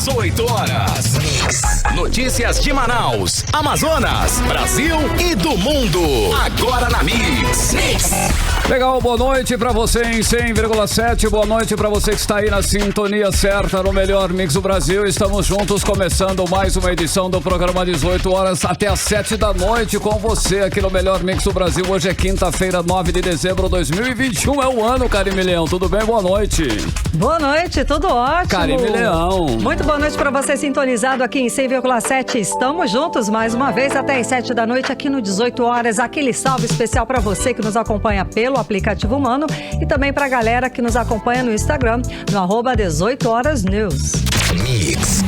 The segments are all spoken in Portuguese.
18 horas. Notícias de Manaus, Amazonas, Brasil e do mundo. Agora na Mix. Legal, boa noite pra você em 100,7. Boa noite pra você que está aí na sintonia certa no melhor Mix do Brasil. Estamos juntos começando mais uma edição do programa 18 horas até às 7 da noite com você aqui no melhor Mix do Brasil. Hoje é quinta-feira, 9 de dezembro de 2021. É o ano, Karime Leão. Tudo bem? Boa noite. Boa noite, tudo ótimo. Karime Leão. Muito boa noite pra você sintonizado aqui em 100,7. Estamos juntos mais uma vez até às 7 da noite aqui no 18 horas. Aquele salve especial pra você que nos acompanha pelo aplicativo Humano e também pra galera que nos acompanha no Instagram, no @18horasnews. Mix.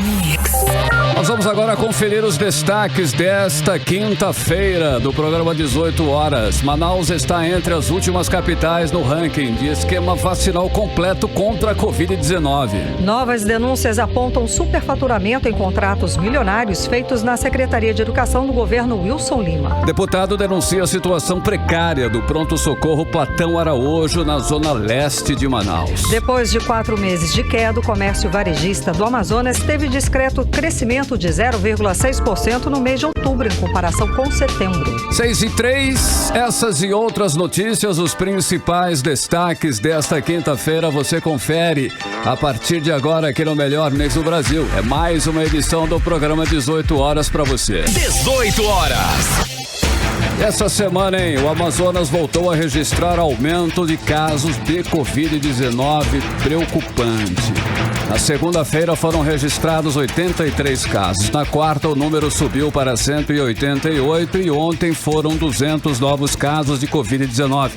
Nós vamos agora conferir os destaques desta quinta-feira do programa 18 horas. Manaus está entre as últimas capitais no ranking de esquema vacinal completo contra a Covid-19. Novas denúncias apontam superfaturamento em contratos milionários feitos na Secretaria de Educação do governo Wilson Lima. Deputado denuncia a situação precária do pronto-socorro Platão Araújo na zona leste de Manaus. Depois de 4 meses de queda, o comércio varejista do Amazonas teve discreto crescimento de 0,6% no mês de outubro, em comparação com setembro. 6:03, essas e outras notícias, os principais destaques desta quinta-feira, você confere a partir de agora aqui no Melhor Mix do Brasil. É mais uma edição do programa 18 horas para você. 18 horas. Essa semana, o Amazonas voltou a registrar aumento de casos de Covid-19 preocupante. Na segunda-feira foram registrados 83 casos. Na quarta, o número subiu para 188 e ontem foram 200 novos casos de Covid-19.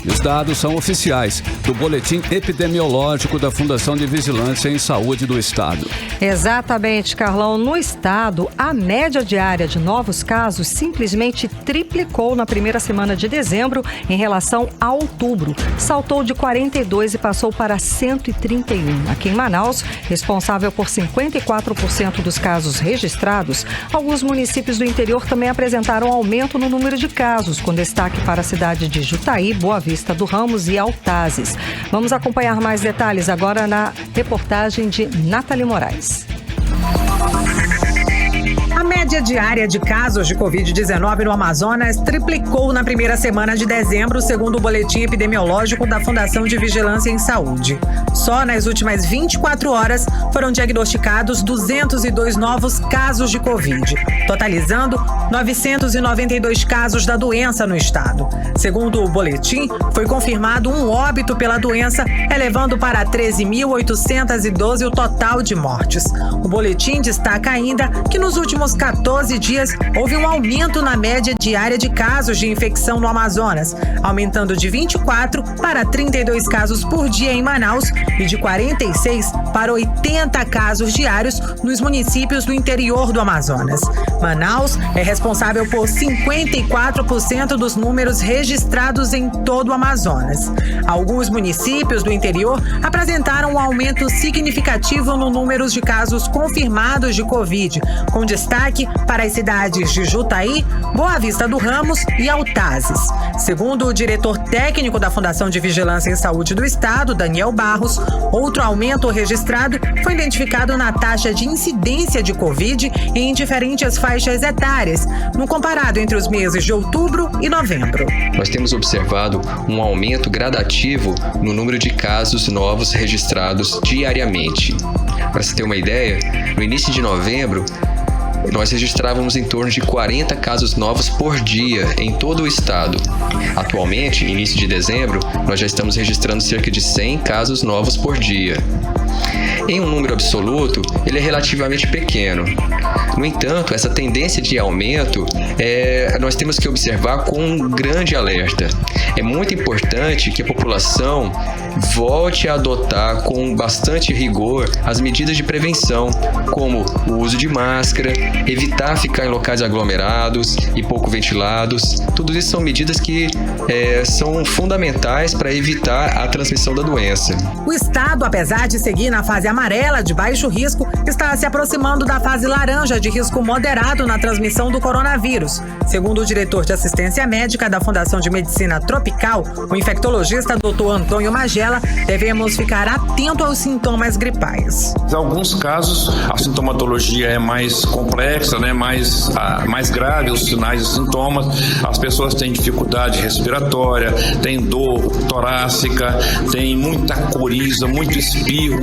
Os dados são oficiais do Boletim Epidemiológico da Fundação de Vigilância em Saúde do Estado. Exatamente, Carlão. No estado, a média diária de novos casos simplesmente triplicou na primeira semana de dezembro em relação a outubro. Saltou de 42 e passou para 131. Aqui em Manaus, responsável por 54% dos casos registrados, alguns municípios do interior também apresentaram aumento no número de casos, com destaque para a cidade de Jutaí, Boa Vista do Ramos e Altazes. Vamos acompanhar mais detalhes agora na reportagem de Nathalie Moraes. A média diária de casos de Covid-19 no Amazonas triplicou na primeira semana de dezembro, segundo o boletim epidemiológico da Fundação de Vigilância em Saúde. Só nas últimas 24 horas foram diagnosticados 202 novos casos de Covid, totalizando 992 casos da doença no estado. Segundo o boletim, foi confirmado um óbito pela doença, elevando para 13.812 o total de mortes. O boletim destaca ainda que nos últimos 14 dias, houve um aumento na média diária de casos de infecção no Amazonas, aumentando de 24 para 32 casos por dia em Manaus e de 46 para 80 casos diários nos municípios do interior do Amazonas. Manaus é responsável por 54% dos números registrados em todo o Amazonas. Alguns municípios do interior apresentaram um aumento significativo no número de casos confirmados de Covid, com destaque para as cidades de Jutaí, Boa Vista do Ramos e Altazes. Segundo o diretor técnico da Fundação de Vigilância em Saúde do Estado, Daniel Barros, outro aumento registrado foi identificado na taxa de incidência de Covid em diferentes faixas etárias, no comparado entre os meses de outubro e novembro. Nós temos observado um aumento gradativo no número de casos novos registrados diariamente. Para se ter uma ideia, no início de novembro, nós registrávamos em torno de 40 casos novos por dia em todo o estado. Atualmente, início de dezembro, nós já estamos registrando cerca de 100 casos novos por dia. Em um número absoluto, ele é relativamente pequeno. No entanto, essa tendência de aumento nós temos que observar com um grande alerta. É muito importante que a população volte a adotar com bastante rigor as medidas de prevenção, como o uso de máscara, evitar ficar em locais aglomerados e pouco ventilados. Tudo isso são medidas que são fundamentais para evitar a transmissão da doença. O estado, apesar de seguir na fase amarela, de baixo risco, está se aproximando da fase laranja, de risco moderado na transmissão do coronavírus. Segundo o diretor de assistência médica da Fundação de Medicina Tropical, o infectologista Dr. Antônio Magela, devemos ficar atento aos sintomas gripais. Em alguns casos, a sintomatologia é mais complexa, né? mais grave, os sinais e sintomas. As pessoas têm dificuldade respiratória, têm dor torácica, têm muita coriza, muito espirro,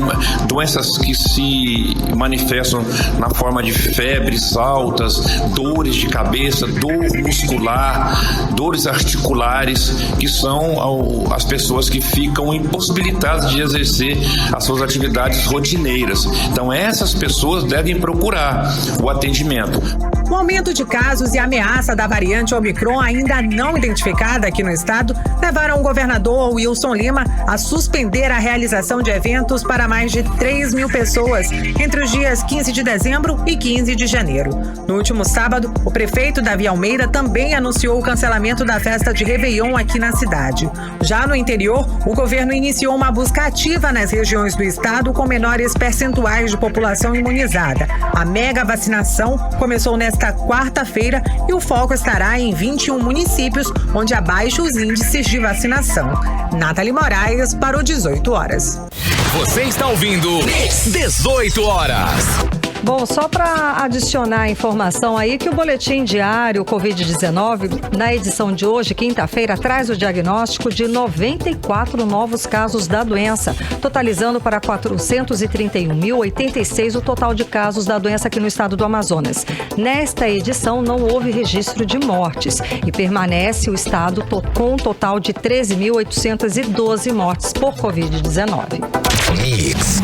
doenças que se manifestam na forma de febres altas, dores de cabeça, dor muscular, dores articulares, que são as pessoas que ficam impossibilitadas de exercer as suas atividades rotineiras. Então, essas pessoas devem procurar o atendimento. O aumento de casos e a ameaça da variante Omicron ainda não identificada aqui no estado levaram o governador Wilson Lima a suspender a realização de eventos para mais de 3.000 pessoas entre os dias 15 de dezembro e 15 de janeiro. No último sábado, o prefeito Davi Almeida também anunciou o cancelamento da festa de Réveillon aqui na cidade. Já no interior, o governo iniciou uma busca ativa nas regiões do estado com menores percentuais de população imunizada. A mega vacinação começou nesta quarta-feira e o foco estará em 21 municípios, onde há baixos índices de vacinação. Nathalie Moraes para o 18 horas. Você está ouvindo 18 horas. Bom, só para adicionar a informação aí que o boletim diário Covid-19, na edição de hoje, quinta-feira, traz o diagnóstico de 94 novos casos da doença, totalizando para 431.086 o total de casos da doença aqui no estado do Amazonas. Nesta edição, não houve registro de mortes e permanece o estado com um total de 13.812 mortes por Covid-19. Mix.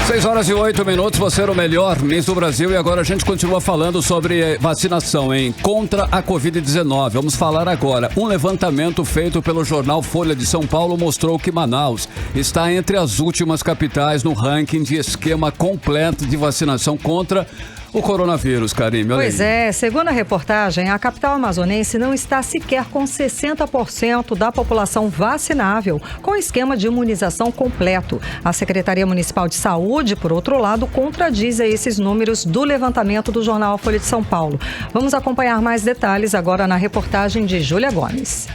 6 horas e 8 minutos, você era o melhor Miss do Brasil e agora a gente continua falando sobre vacinação, contra a Covid-19. Vamos falar agora. Um levantamento feito pelo jornal Folha de São Paulo mostrou que Manaus está entre as últimas capitais no ranking de esquema completo de vacinação contra o coronavírus, Karime. Pois é, segundo a reportagem, a capital amazonense não está sequer com 60% da população vacinável com esquema de imunização completo. A Secretaria Municipal de Saúde, por outro lado, contradiz esses números do levantamento do jornal Folha de São Paulo. Vamos acompanhar mais detalhes agora na reportagem de Júlia Gomes.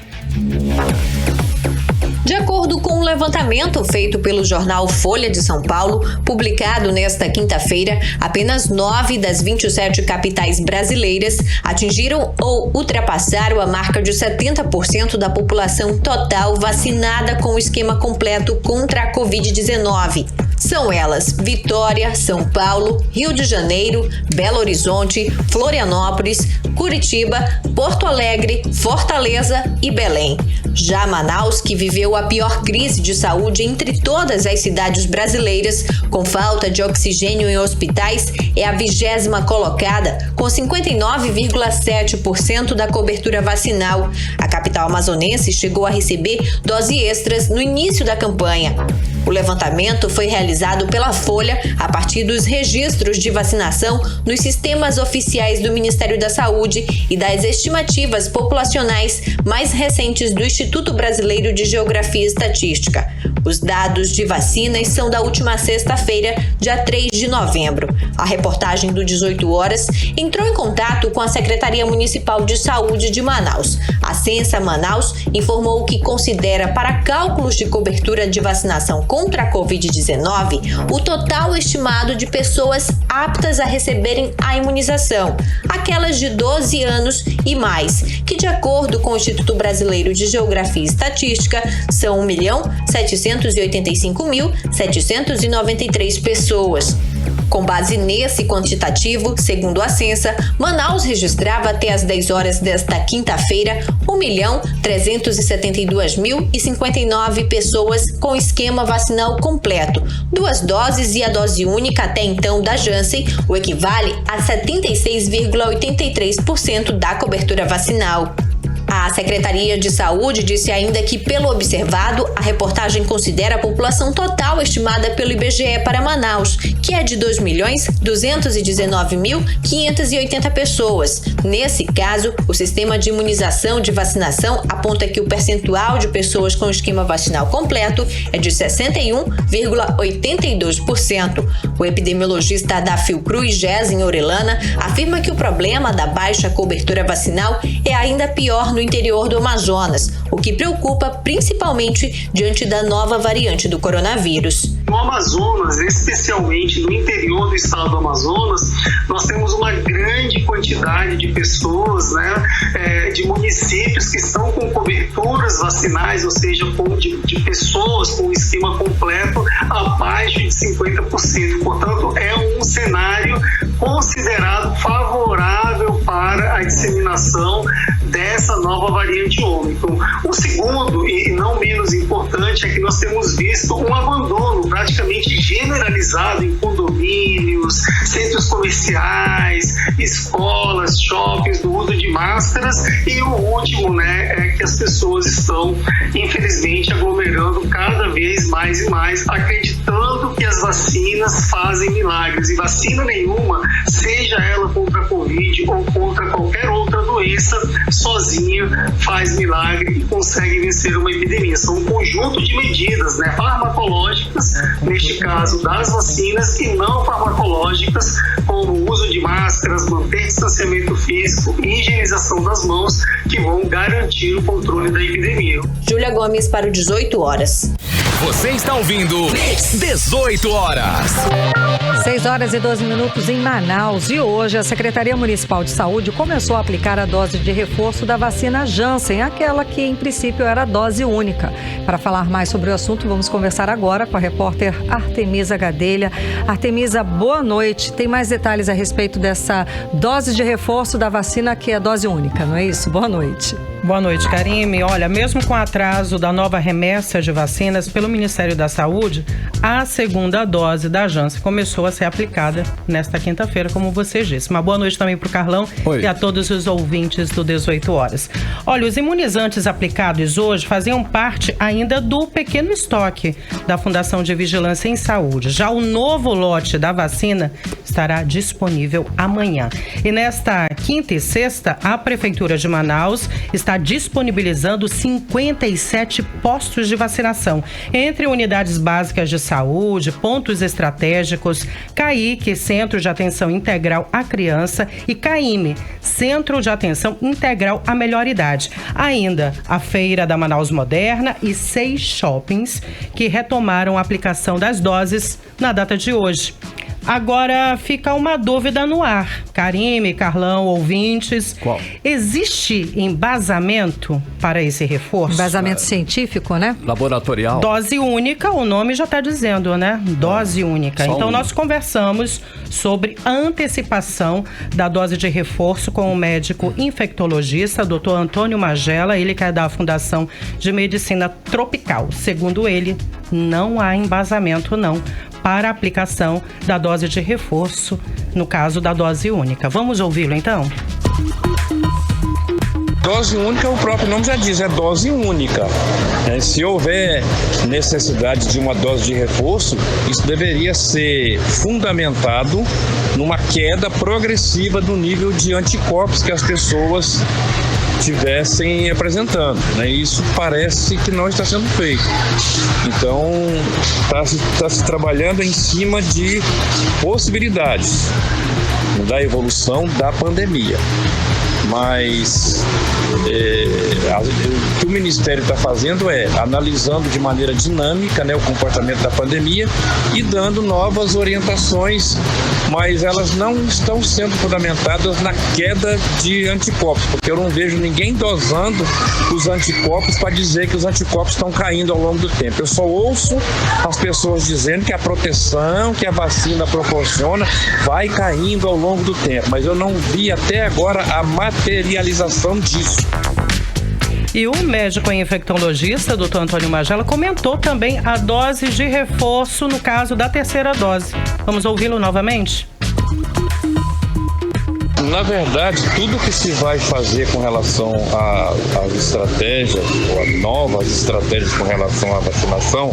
De acordo com um levantamento feito pelo jornal Folha de São Paulo, publicado nesta quinta-feira, apenas 9 das 27 capitais brasileiras atingiram ou ultrapassaram a marca de 70% da população total vacinada com o esquema completo contra a Covid-19. São elas Vitória, São Paulo, Rio de Janeiro, Belo Horizonte, Florianópolis, Curitiba, Porto Alegre, Fortaleza e Belém. Já Manaus, que viveu a pior crise de saúde entre todas as cidades brasileiras, com falta de oxigênio em hospitais, é a 20ª colocada, com 59,7% da cobertura vacinal. A capital amazonense chegou a receber doses extras no início da campanha. O levantamento foi realizado pela Folha a partir dos registros de vacinação nos sistemas oficiais do Ministério da Saúde e das estimativas populacionais mais recentes do Instituto Brasileiro de Geografia e Estatística. Os dados de vacinas são da última sexta-feira, dia 3 de novembro. A reportagem do 18 horas entrou em contato com a Secretaria Municipal de Saúde de Manaus. A Censa Manaus informou que considera para cálculos de cobertura de vacinação contra a Covid-19 o total estimado de pessoas aptas a receberem a imunização, aquelas de 12 anos e mais, que de acordo com o Instituto Brasileiro de Geografia e Estatística são 1.785.793 pessoas. Com base nesse quantitativo, segundo a Censa, Manaus registrava até às 10 horas desta quinta-feira 1.372.059 pessoas com esquema vacinal completo, 2 doses e a dose única até então da Janssen, o equivale a 76,83% da cobertura vacinal. A Secretaria de Saúde disse ainda que, pelo observado, a reportagem considera a população total estimada pelo IBGE para Manaus, que é de 2.219.580 pessoas. Nesse caso, o sistema de imunização de vacinação aponta que o percentual de pessoas com esquema vacinal completo é de 61,82%. O epidemiologista da Fiocruz, Gésen Orellana, afirma que o problema da baixa cobertura vacinal é ainda pior no interior do Amazonas, o que preocupa principalmente diante da nova variante do coronavírus. No Amazonas, especialmente no interior do estado do Amazonas, nós temos uma grande quantidade de pessoas, de municípios que estão com coberturas vacinais, ou seja, de pessoas com esquema completo abaixo de 50%. Portanto, é um cenário considerado favorável para a disseminação dessa nova variante Ômicron. O segundo, e não menos importante, é que nós temos visto um abandono praticamente generalizado em condomínios, centros comerciais, escolas, shoppings, do uso de máscaras, e o último, é que as pessoas estão, infelizmente, aglomerando cada vez mais e mais, acreditando que as vacinas fazem milagres, e vacina nenhuma, seja ela contra a Covid ou contra qualquer outra doença, sozinha faz milagre e consegue vencer uma epidemia. São um conjunto de medidas, farmacológicas, neste caso das vacinas, e não farmacológicas, como o uso de máscaras, manter distanciamento físico e higienização das mãos, que vão garantir o controle da epidemia. Júlia Gomes para o 18 horas. Você está ouvindo 18 horas. 6 horas e 12 minutos em Manaus. E hoje a Secretaria Municipal de Saúde começou a aplicar a dose de reforço da vacina Janssen, aquela que em princípio era dose única. Para falar mais sobre o assunto, vamos conversar agora com a repórter Artemisa Gadelha. Artemisa, boa noite. Tem mais detalhes a respeito dessa dose de reforço da vacina que é dose única, não é isso? Boa noite. Boa noite, Karime. Olha, mesmo com o atraso da nova remessa de vacinas pelo Ministério da Saúde, a segunda dose da Janssen começou a ser aplicada nesta quinta-feira, como você disse. Uma boa noite também para o Carlão. Oi. E a todos os ouvintes do 18 horas. Olha, os imunizantes aplicados hoje faziam parte ainda do pequeno estoque da Fundação de Vigilância em Saúde. Já o novo lote da vacina estará disponível amanhã. E nesta quinta e sexta, a Prefeitura de Manaus está disponibilizando 57 postos de vacinação, entre unidades básicas de saúde, pontos estratégicos, CAIC, Centro de Atenção Integral à Criança, e CAIME, Centro de Atenção Integral à Melhor Idade. Ainda a Feira da Manaus Moderna e 6 shoppings que retomaram a aplicação das doses na data de hoje. Agora fica uma dúvida no ar. Karime, Carlão, ouvintes. Qual? Existe embasamento para esse reforço? Embasamento científico, né? Laboratorial. Dose única, o nome já está dizendo, né? Dose única. Então nós conversamos sobre a antecipação da dose de reforço com o médico infectologista, Dr. Antônio Magela, ele que é da Fundação de Medicina Tropical. Segundo ele, não há embasamento não para a aplicação da dose de reforço, no caso da dose única. Vamos ouvi-lo então? Dose única, o próprio nome já diz, é dose única. Se houver necessidade de uma dose de reforço, isso deveria ser fundamentado numa queda progressiva do nível de anticorpos que as pessoas estivessem apresentando, né? Isso parece que não está sendo feito. Então, está se trabalhando em cima de possibilidades da evolução da pandemia. Mas o que o Ministério está fazendo é analisando de maneira dinâmica, né, o comportamento da pandemia e dando novas orientações, mas elas não estão sendo fundamentadas na queda de anticorpos, porque eu não vejo ninguém dosando os anticorpos para dizer que os anticorpos estão caindo ao longo do tempo. Eu só ouço as pessoas dizendo que a proteção que a vacina proporciona vai caindo ao longo do tempo, mas eu não vi até agora a materialização disso. E o médico infectologista, Dr. Antônio Magela, comentou também a dose de reforço no caso da terceira dose. Vamos ouvi-lo novamente? Na verdade, tudo que se vai fazer com relação às estratégias, ou a novas estratégias com relação à vacinação,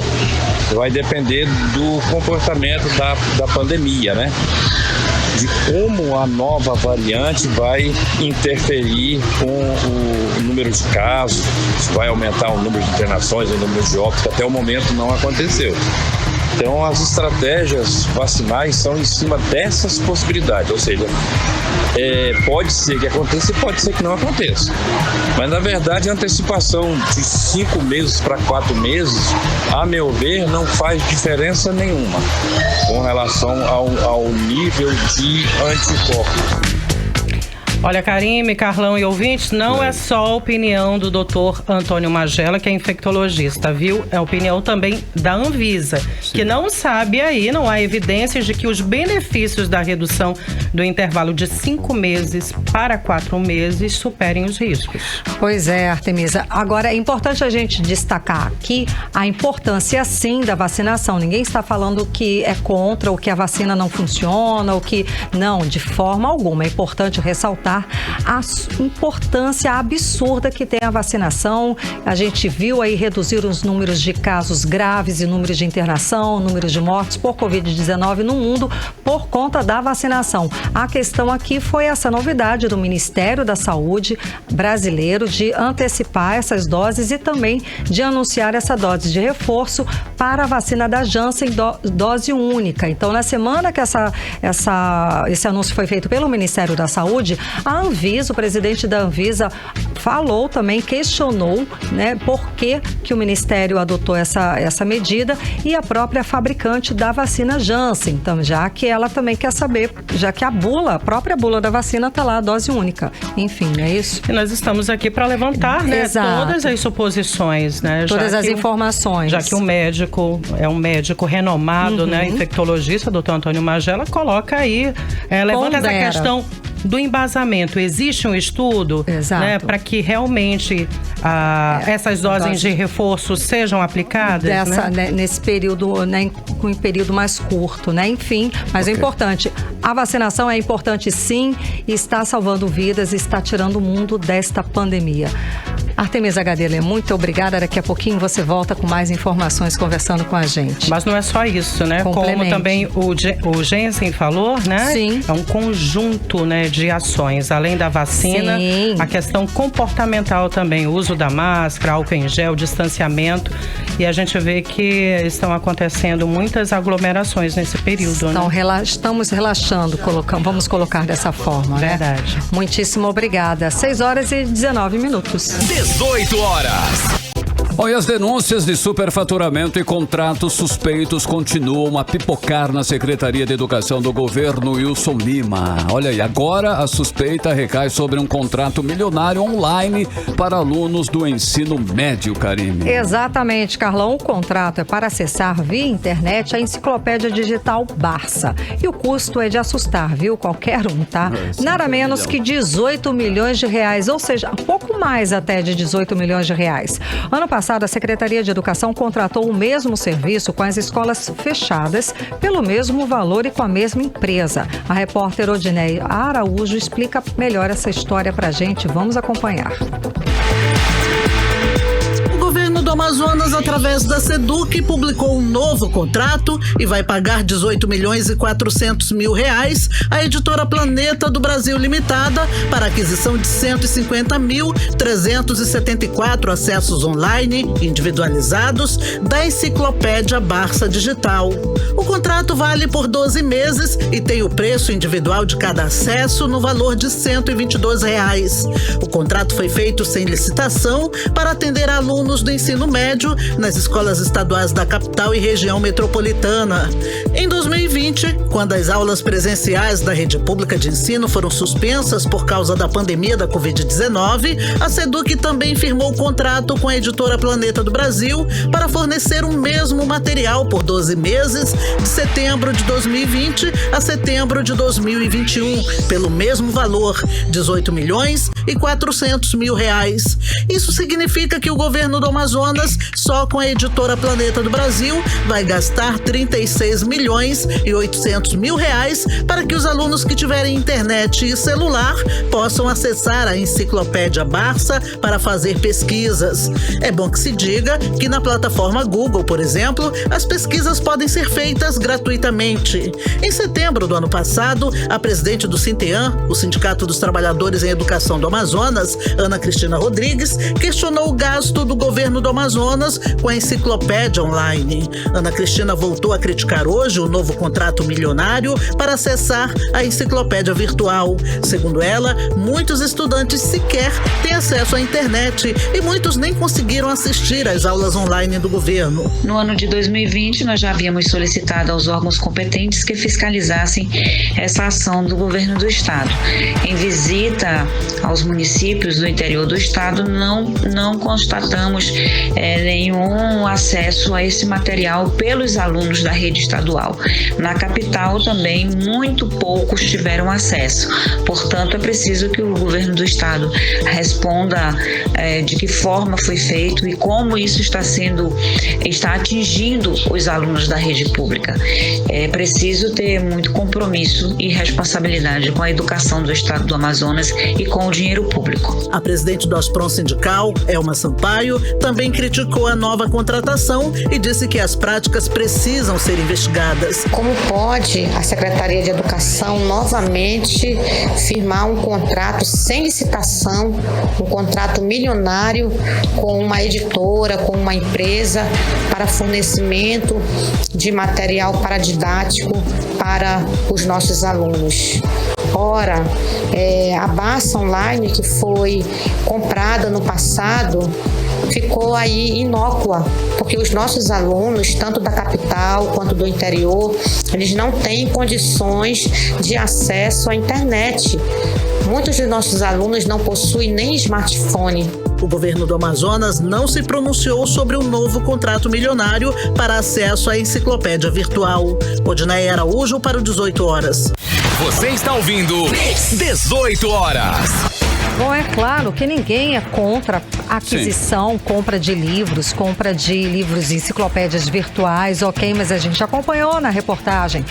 vai depender do comportamento da pandemia, né? De como a nova variante vai interferir com o número de casos, se vai aumentar o número de internações, o número de óbitos, que até o momento não aconteceu. Então, as estratégias vacinais são em cima dessas possibilidades, ou seja, pode ser que aconteça e pode ser que não aconteça. Mas, na verdade, a antecipação de 5 meses para 4 meses, a meu ver, não faz diferença nenhuma com relação ao nível de anticorpos. Olha, Karime, Carlão e ouvintes, não é só a opinião do Dr. Antônio Magela, que é infectologista, viu? É a opinião também da Anvisa, que não sabe aí, não há evidências de que os benefícios da redução do intervalo de 5 meses para 4 meses superem os riscos. Pois é, Artemisa. Agora, é importante a gente destacar aqui a importância, sim, da vacinação. Ninguém está falando que é contra ou que a vacina não funciona ou que... Não, de forma alguma. É importante ressaltar a importância absurda que tem a vacinação. A gente viu aí reduzir os números de casos graves e números de internação, números de mortes por Covid-19 no mundo por conta da vacinação. A questão aqui foi essa novidade do Ministério da Saúde brasileiro de antecipar essas doses e também de anunciar essa dose de reforço para a vacina da Janssen, dose única. Então, na semana que esse anúncio foi feito pelo Ministério da Saúde, a Anvisa, o presidente da Anvisa falou também, questionou, né, por que o Ministério adotou essa medida e a própria fabricante da vacina Janssen, então, já que ela também quer saber, já que a própria bula da vacina está lá, a dose única. Enfim, é isso? E nós estamos aqui para levantar, né, todas as suposições, né? Todas as informações. Já que o médico é um médico renomado, né, infectologista, doutor Antônio Magela, coloca aí, levanta essa questão do embasamento. Existe um estudo, né, para que realmente essas doses de reforço sejam aplicadas? Nesse período, né, com um período mais curto, né? Enfim, mas é importante. A vacinação é importante, sim, e está salvando vidas e está tirando o mundo desta pandemia. Artemisa Gadelha, muito obrigada. Daqui a pouquinho você volta com mais informações conversando com a gente. Mas não é só isso, né? Como também o Jensen falou, né? Sim. É um conjunto, né, de ações. Além da vacina, sim, a questão comportamental também. O uso da máscara, álcool em gel, distanciamento. E a gente vê que estão acontecendo muitas aglomerações nesse período, né? Estamos relaxando, vamos colocar dessa forma, né? Verdade. Muitíssimo obrigada. 6h19. 18 horas. E as denúncias de superfaturamento e contratos suspeitos continuam a pipocar na Secretaria de Educação do governo Wilson Lima. Olha aí, agora a suspeita recai sobre um contrato milionário online para alunos do ensino médio, Karime. Exatamente, Carlão. O contrato é para acessar via internet a enciclopédia digital Barça. E o custo é de assustar, viu? Qualquer um, tá? Nada menos que 18 milhões de reais, ou seja, um pouco mais até de 18 milhões de reais. Ano passado, a Secretaria de Educação contratou o mesmo serviço com as escolas fechadas, pelo mesmo valor e com a mesma empresa. A repórter Odineia Araújo explica melhor essa história pra gente. Vamos acompanhar. O governo do Amazonas, através da SEDUC, publicou um novo contrato e vai pagar 18 milhões e 400 mil reais à editora Planeta do Brasil Limitada para a aquisição de 150.374 acessos online individualizados da enciclopédia Barça Digital. O contrato vale por 12 meses e tem o preço individual de cada acesso no valor de R$ 122 reais. O contrato foi feito sem licitação para atender alunos do ensino médio nas escolas estaduais da capital e região metropolitana. Em 2020, quando as aulas presenciais da rede pública de ensino foram suspensas por causa da pandemia da Covid-19, a SEDUC também firmou contrato com a editora Planeta do Brasil para fornecer o mesmo material por 12 meses, de setembro de 2020 a setembro de 2021, pelo mesmo valor, 18 milhões e 400 mil reais. Isso significa que o governo do Amazonas, só com a editora Planeta do Brasil, vai gastar 36 milhões e R$800 mil para que os alunos que tiverem internet e celular possam acessar a Enciclopédia Barça para fazer pesquisas. É bom que se diga que na plataforma Google, por exemplo, as pesquisas podem ser feitas gratuitamente. Em setembro do ano passado, a presidente do Sinteam, o Sindicato dos Trabalhadores em Educação do Amazonas, Ana Cristina Rodrigues, questionou o gasto do governo do Amazonas com a enciclopédia online. Ana Cristina voltou a criticar hoje o novo contrato milionário para acessar a enciclopédia virtual. Segundo ela, muitos estudantes sequer têm acesso à internet e muitos nem conseguiram assistir às aulas online do governo. No ano de 2020, nós já havíamos solicitado aos órgãos competentes que fiscalizassem essa ação do governo do estado. Em visita aos municípios do interior do estado, não constatamos nenhum acesso a esse material pelos alunos da rede estadual. Na capital também muito poucos tiveram acesso. Portanto, é preciso que o governo do estado responda de que forma foi feito e como isso está atingindo os alunos da rede pública. É preciso ter muito compromisso e responsabilidade com a educação do estado do Amazonas e com o dinheiro público. A presidente do Asprom Sindical, Elma Sampaio, também criticou a nova contratação e disse que as práticas precisam ser investigadas. Como pode a Secretaria de Educação novamente firmar um contrato sem licitação, um contrato milionário com uma editora, com uma empresa para fornecimento de material paradidático para os nossos alunos? Ora, a Barça Online, que foi comprada no passado, ficou aí inócua, porque os nossos alunos, tanto da capital quanto do interior, eles não têm condições de acesso à internet. Muitos dos nossos alunos não possuem nem smartphone. O governo do Amazonas não se pronunciou sobre o novo contrato milionário para acesso à enciclopédia virtual. Odinaia Araújo para o 18 horas. Você está ouvindo 18 horas. Bom, é claro que ninguém é contra a aquisição, compra de livros e enciclopédias virtuais, ok, mas a gente acompanhou na reportagem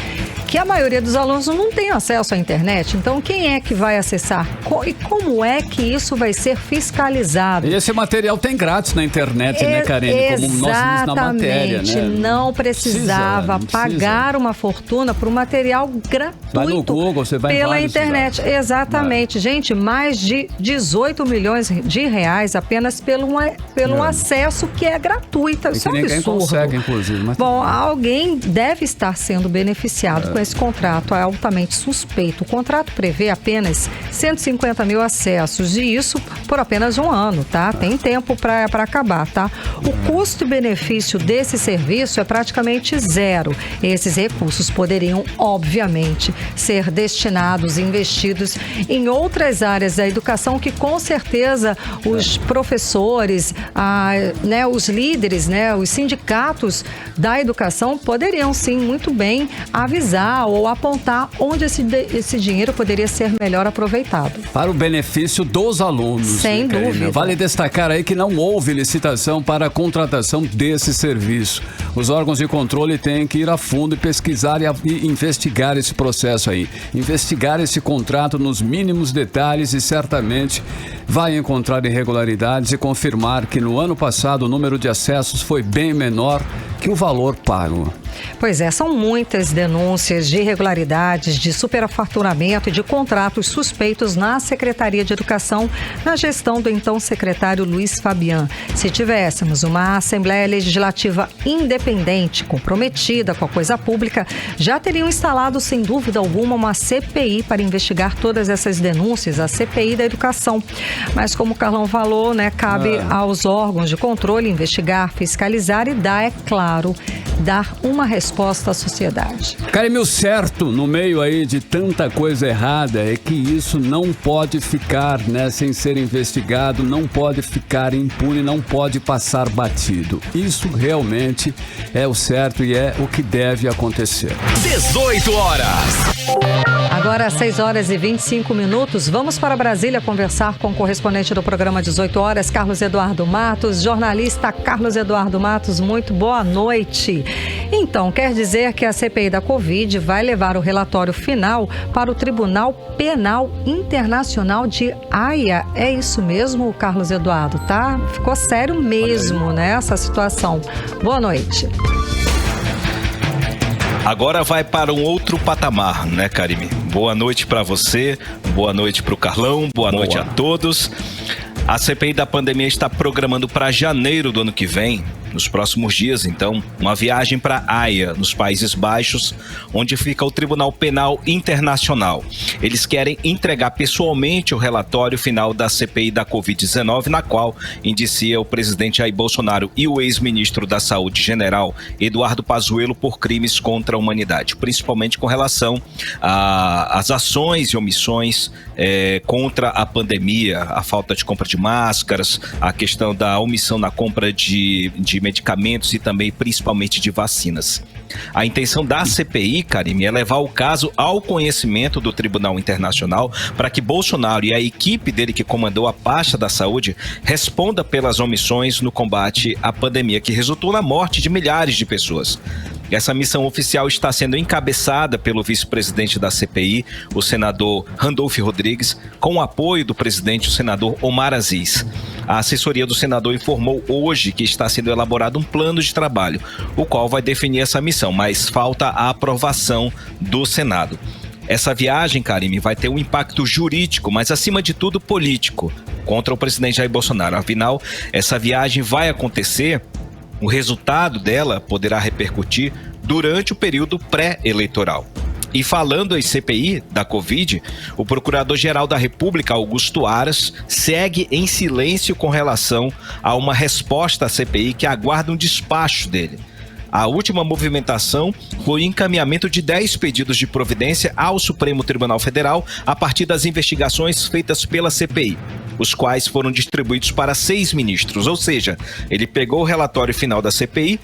que a maioria dos alunos não tem acesso à internet. Então, quem é que vai acessar? E como é que isso vai ser fiscalizado? E esse material tem grátis na internet, né, Karine? Como nós vimos na matéria, né? Não precisava pagar uma fortuna por um material gratuito. Vai no Google, você vai pela internet. Lugares. Exatamente. Gente, mais de 18 milhões de reais apenas pelo acesso que é gratuito. Isso é um absurdo. Ninguém consegue, inclusive. Mas... Bom, alguém deve estar sendo beneficiado com esse contrato, é altamente suspeito. O contrato prevê apenas 150 mil acessos e isso por apenas um ano, tá? Tem tempo para acabar, tá? O custo-benefício desse serviço é praticamente zero. Esses recursos poderiam, obviamente, ser destinados e investidos em outras áreas da educação que, com certeza, os professores, os líderes, os sindicatos da educação poderiam, sim, muito bem avisar ou apontar onde esse dinheiro poderia ser melhor aproveitado. Para o benefício dos alunos. Sem dúvida. Vale destacar aí que não houve licitação para a contratação desse serviço. Os órgãos de controle têm que ir a fundo e pesquisar e investigar esse processo aí. Investigar esse contrato nos mínimos detalhes e certamente vai encontrar irregularidades e confirmar que no ano passado o número de acessos foi bem menor que o valor pago. Pois é, são muitas denúncias de irregularidades, de superfaturamento e de contratos suspeitos na Secretaria de Educação, na gestão do então secretário Luiz Fabian. Se tivéssemos uma Assembleia Legislativa independente, comprometida com a coisa pública, já teriam instalado, sem dúvida alguma, uma CPI para investigar todas essas denúncias, a CPI da educação. Mas como o Carlão falou, cabe aos órgãos de controle investigar, fiscalizar e dar uma resposta à sociedade. Karine, o certo no meio aí de tanta coisa errada é que isso não pode ficar, sem ser investigado, não pode ficar impune, não pode passar batido. Isso realmente é o certo e é o que deve acontecer. 18 horas. Agora, às 6 horas e 25 minutos, vamos para Brasília conversar com o correspondente correspondente do programa 18 horas, Carlos Eduardo Matos. Jornalista Carlos Eduardo Matos, muito boa noite. Então, quer dizer que a CPI da Covid vai levar o relatório final para o Tribunal Penal Internacional de Haia. É isso mesmo, Carlos Eduardo, tá? Ficou sério mesmo, né, essa situação. Boa noite. Agora vai para um outro patamar, né, Karime? Boa noite para você, boa noite para o Carlão, boa noite a todos. A CPI da pandemia está programando para janeiro do ano que vem, nos próximos dias, então, uma viagem para Haia, nos Países Baixos, onde fica o Tribunal Penal Internacional. Eles querem entregar pessoalmente o relatório final da CPI da Covid-19, na qual indicia o presidente Jair Bolsonaro e o ex-ministro da Saúde, general Eduardo Pazuello, por crimes contra a humanidade, principalmente com relação às ações e omissões contra a pandemia, a falta de compra de máscaras, a questão da omissão na compra de medicamentos e também principalmente de vacinas. A intenção da CPI, Karime, é levar o caso ao conhecimento do Tribunal Internacional para que Bolsonaro e a equipe dele que comandou a pasta da saúde responda pelas omissões no combate à pandemia que resultou na morte de milhares de pessoas. Essa missão oficial está sendo encabeçada pelo vice-presidente da CPI, o senador Randolph Rodrigues, com o apoio do presidente, o senador Omar Aziz. A assessoria do senador informou hoje que está sendo elaborado um plano de trabalho, o qual vai definir essa missão, mas falta a aprovação do Senado. Essa viagem, Karime, vai ter um impacto jurídico, mas acima de tudo político, contra o presidente Jair Bolsonaro. Afinal, essa viagem vai acontecer, o resultado dela poderá repercutir durante o período pré-eleitoral. E falando em CPI da Covid, o Procurador-Geral da República, Augusto Aras, segue em silêncio com relação a uma resposta à CPI que aguarda um despacho dele. A última movimentação foi o encaminhamento de 10 pedidos de providência ao Supremo Tribunal Federal a partir das investigações feitas pela CPI, os quais foram distribuídos para 6 ministros, ou seja, ele pegou o relatório final da CPI,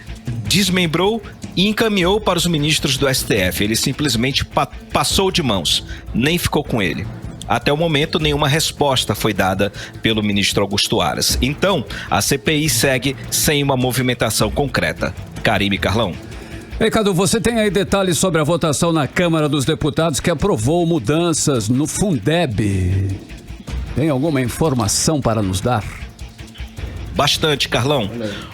desmembrou e encaminhou para os ministros do STF. Ele simplesmente passou de mãos, nem ficou com ele. Até o momento, nenhuma resposta foi dada pelo ministro Augusto Aras. Então, a CPI segue sem uma movimentação concreta. Karime, Carlão. Ei, Cadu, você tem aí detalhes sobre a votação na Câmara dos Deputados que aprovou mudanças no Fundeb. Tem alguma informação para nos dar? Bastante, Carlão.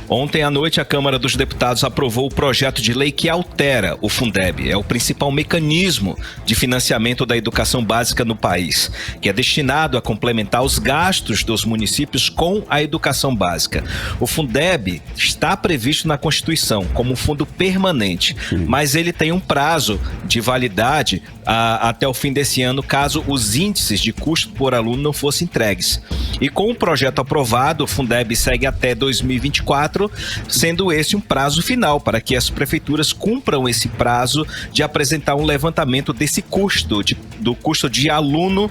Ontem à noite, a Câmara dos Deputados aprovou o projeto de lei que altera o Fundeb. É o principal mecanismo de financiamento da educação básica no país, que é destinado a complementar os gastos dos municípios com a educação básica. O Fundeb está previsto na Constituição como um fundo permanente, mas ele tem um prazo de validade até o fim desse ano, caso os índices de custo por aluno não fossem entregues. E com o projeto aprovado, o Fundeb segue até 2024, sendo esse um prazo final para que as prefeituras cumpram esse prazo de apresentar um levantamento desse custo, do custo de aluno,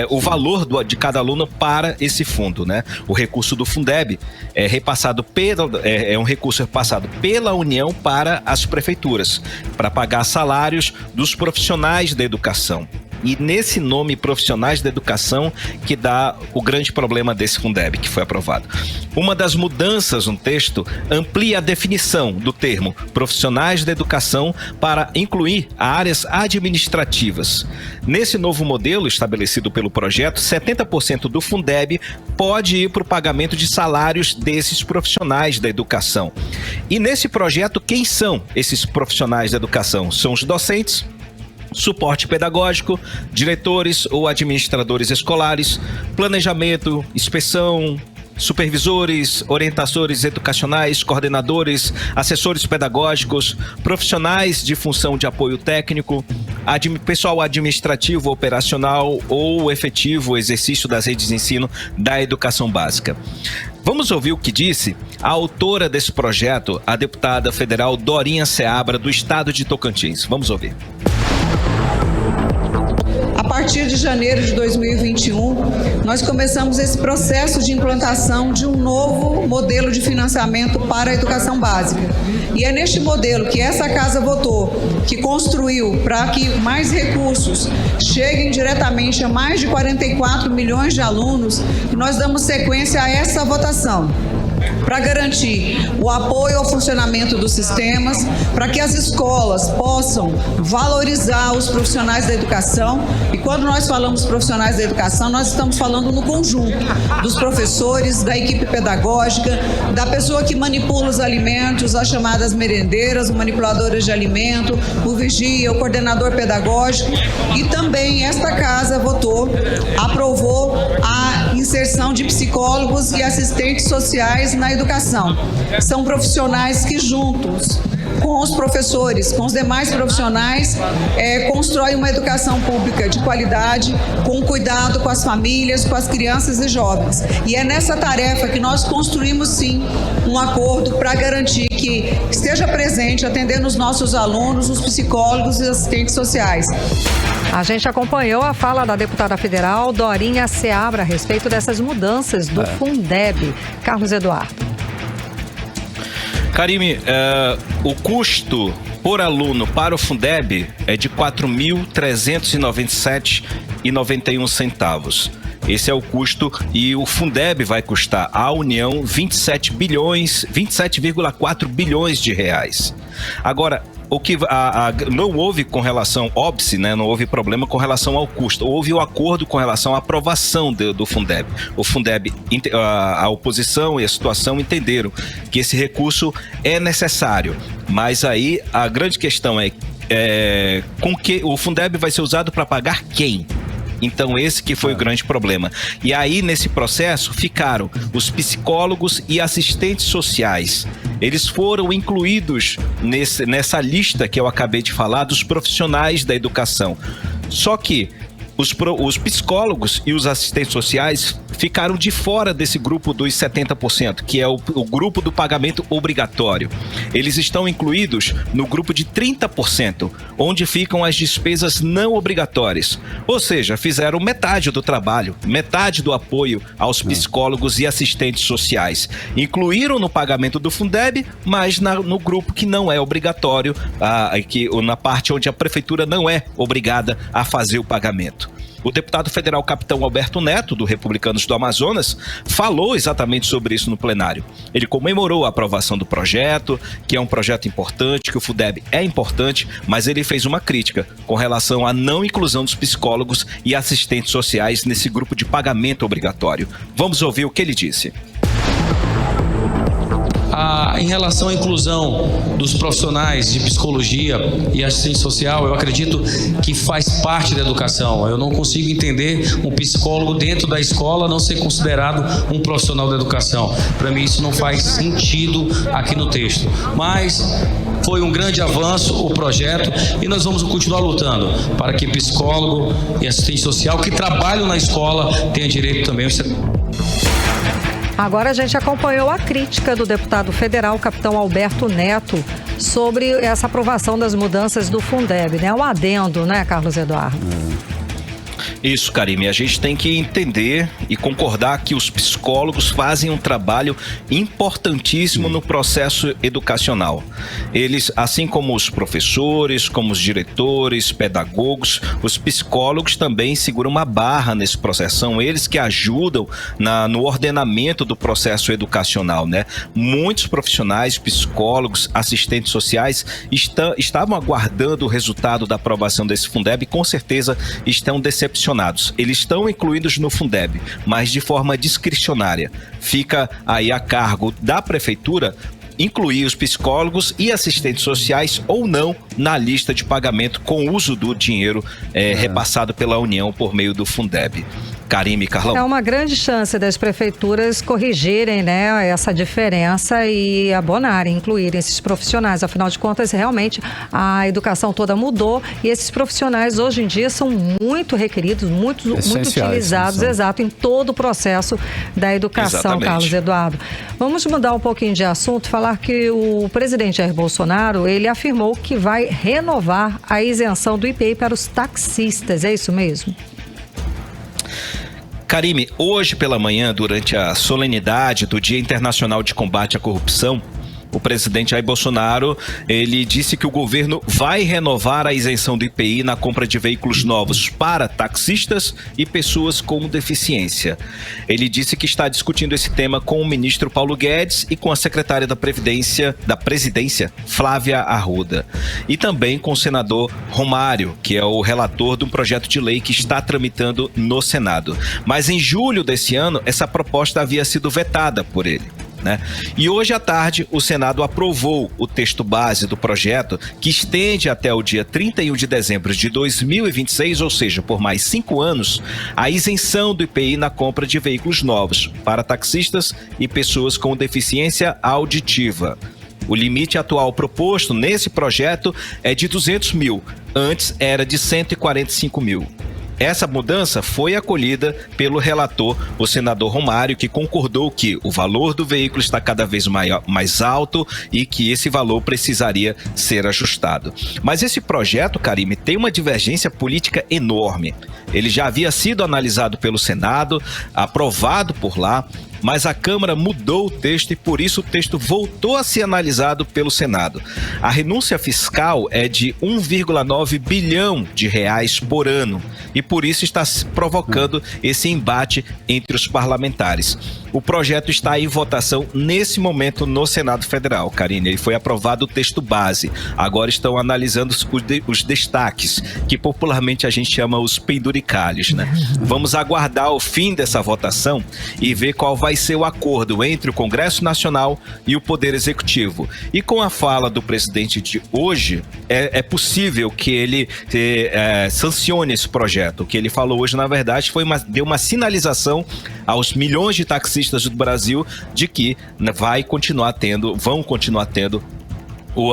o valor de cada aluno para esse fundo, né? O recurso do Fundeb é um recurso repassado pela União para as prefeituras, para pagar salários dos profissionais da educação. E nesse nome, profissionais da educação, que dá o grande problema desse Fundeb, que foi aprovado. Uma das mudanças no texto amplia a definição do termo profissionais da educação para incluir áreas administrativas. Nesse novo modelo estabelecido pelo projeto, 70% do Fundeb pode ir para o pagamento de salários desses profissionais da educação. E nesse projeto, quem são esses profissionais da educação? São os docentes, suporte pedagógico, diretores ou administradores escolares, planejamento, inspeção, supervisores, orientadores educacionais, coordenadores, assessores pedagógicos, profissionais de função de apoio técnico, pessoal administrativo, operacional ou efetivo exercício das redes de ensino da educação básica. Vamos ouvir o que disse a autora desse projeto, a deputada federal Dorinha Seabra, do estado de Tocantins. Vamos ouvir. A partir de janeiro de 2021, nós começamos esse processo de implantação de um novo modelo de financiamento para a educação básica. E é neste modelo que essa casa votou que construiu para que mais recursos cheguem diretamente a mais de 44 milhões de alunos, e nós damos sequência a essa votação para garantir o apoio ao funcionamento dos sistemas, para que as escolas possam valorizar os profissionais da educação. E quando nós falamos profissionais da educação, nós estamos falando no conjunto dos professores, da equipe pedagógica, da pessoa que manipula os alimentos, as chamadas merendeiras, o manipuladoras de alimento, o vigia, o coordenador pedagógico. E também esta casa aprovou a inserção de psicólogos e assistentes sociais na educação. São profissionais que juntos com os professores, com os demais profissionais, constroem uma educação pública de qualidade, com cuidado com as famílias, com as crianças e jovens. E é nessa tarefa que nós construímos, sim, um acordo para garantir que esteja presente, atendendo os nossos alunos, os psicólogos e assistentes sociais. A gente acompanhou a fala da deputada federal Dorinha Seabra a respeito dessas mudanças do Fundeb. Carlos Eduardo. Karime, o custo por aluno para o Fundeb é de R$ 4.397,91. Esse é o custo, e o Fundeb vai custar à União 27,4 bilhões de reais. Agora, o que não houve com relação, óbice, né? Não houve problema com relação ao custo. Houve o acordo com relação à aprovação do Fundeb. O Fundeb, a oposição e a situação entenderam que esse recurso é necessário. Mas aí a grande questão é com que o Fundeb vai ser usado para pagar quem? Então esse que foi o grande problema. E aí nesse processo ficaram os psicólogos e assistentes sociais. Eles foram incluídos nessa lista que eu acabei de falar dos profissionais da educação. Só que os psicólogos e os assistentes sociais ficaram de fora desse grupo dos 70%, que é o grupo do pagamento obrigatório. Eles estão incluídos no grupo de 30%, onde ficam as despesas não obrigatórias. Ou seja, fizeram metade do trabalho, metade do apoio aos psicólogos e assistentes sociais. Incluíram no pagamento do Fundeb, mas no grupo que não é obrigatório, na parte onde a prefeitura não é obrigada a fazer o pagamento. O deputado federal Capitão Alberto Neto, do Republicanos do Amazonas, falou exatamente sobre isso no plenário. Ele comemorou a aprovação do projeto, que é um projeto importante, que o Fundeb é importante, mas ele fez uma crítica com relação à não inclusão dos psicólogos e assistentes sociais nesse grupo de pagamento obrigatório. Vamos ouvir o que ele disse. Em relação à inclusão dos profissionais de psicologia e assistente social, eu acredito que faz parte da educação. Eu não consigo entender um psicólogo dentro da escola não ser considerado um profissional da educação. Para mim isso não faz sentido aqui no texto. Mas foi um grande avanço o projeto e nós vamos continuar lutando para que psicólogo e assistente social que trabalham na escola tenham direito também. Agora a gente acompanhou a crítica do deputado federal, Capitão Alberto Neto, sobre essa aprovação das mudanças do Fundeb, né? Um adendo, né, Carlos Eduardo? Isso, Karime, a gente tem que entender e concordar que os psicólogos fazem um trabalho importantíssimo no processo educacional. Eles, assim como os professores, como os diretores, pedagogos, os psicólogos também seguram uma barra nesse processo. São eles que ajudam no ordenamento do processo educacional, né? Muitos profissionais, psicólogos, assistentes sociais estavam aguardando o resultado da aprovação desse Fundeb e com certeza estão decepcionados. Eles estão incluídos no Fundeb, mas de forma discricionária. Fica aí a cargo da prefeitura incluir os psicólogos e assistentes sociais ou não na lista de pagamento com uso do dinheiro repassado pela União por meio do Fundeb. Karime, Carlão. É uma grande chance das prefeituras corrigirem, né, essa diferença e abonarem, incluírem esses profissionais. Afinal de contas, realmente a educação toda mudou e esses profissionais hoje em dia são muito requeridos, muito utilizados, exato, em todo o processo da educação. Exatamente. Carlos Eduardo. Vamos mudar um pouquinho de assunto, falar que o presidente Jair Bolsonaro, ele afirmou que vai renovar a isenção do IPI para os taxistas. É isso mesmo? Karime, hoje pela manhã, durante a solenidade do Dia Internacional de Combate à Corrupção, o presidente Jair Bolsonaro, ele disse que o governo vai renovar a isenção do IPI na compra de veículos novos para taxistas e pessoas com deficiência. Ele disse que está discutindo esse tema com o ministro Paulo Guedes e com a secretária da Presidência, Flávia Arruda, e também com o senador Romário, que é o relator de um projeto de lei que está tramitando no Senado. Mas em julho desse ano, essa proposta havia sido vetada por ele. E hoje à tarde o Senado aprovou o texto base do projeto, que estende até o dia 31 de dezembro de 2026, ou seja, por mais 5 anos, a isenção do IPI na compra de veículos novos para taxistas e pessoas com deficiência auditiva. O limite atual proposto nesse projeto é de 200 mil, antes era de 145 mil. Essa mudança foi acolhida pelo relator, o senador Romário, que concordou que o valor do veículo está cada vez mais alto e que esse valor precisaria ser ajustado. Mas esse projeto, Karime, tem uma divergência política enorme. Ele já havia sido analisado pelo Senado, aprovado por lá, mas a Câmara mudou o texto e por isso o texto voltou a ser analisado pelo Senado. A renúncia fiscal é de 1,9 bilhão de reais por ano e por isso está provocando esse embate entre os parlamentares. O projeto está em votação nesse momento no Senado Federal, Karine. Ele foi aprovado o texto base. Agora estão analisando os destaques, que popularmente a gente chama os penduricalhos, Vamos aguardar o fim dessa votação e ver qual vai ser o acordo entre o Congresso Nacional e o Poder Executivo. E com a fala do presidente de hoje, é possível que ele sancione esse projeto. O que ele falou hoje, na verdade, deu uma sinalização aos milhões de taxistas do Brasil de que vão continuar tendo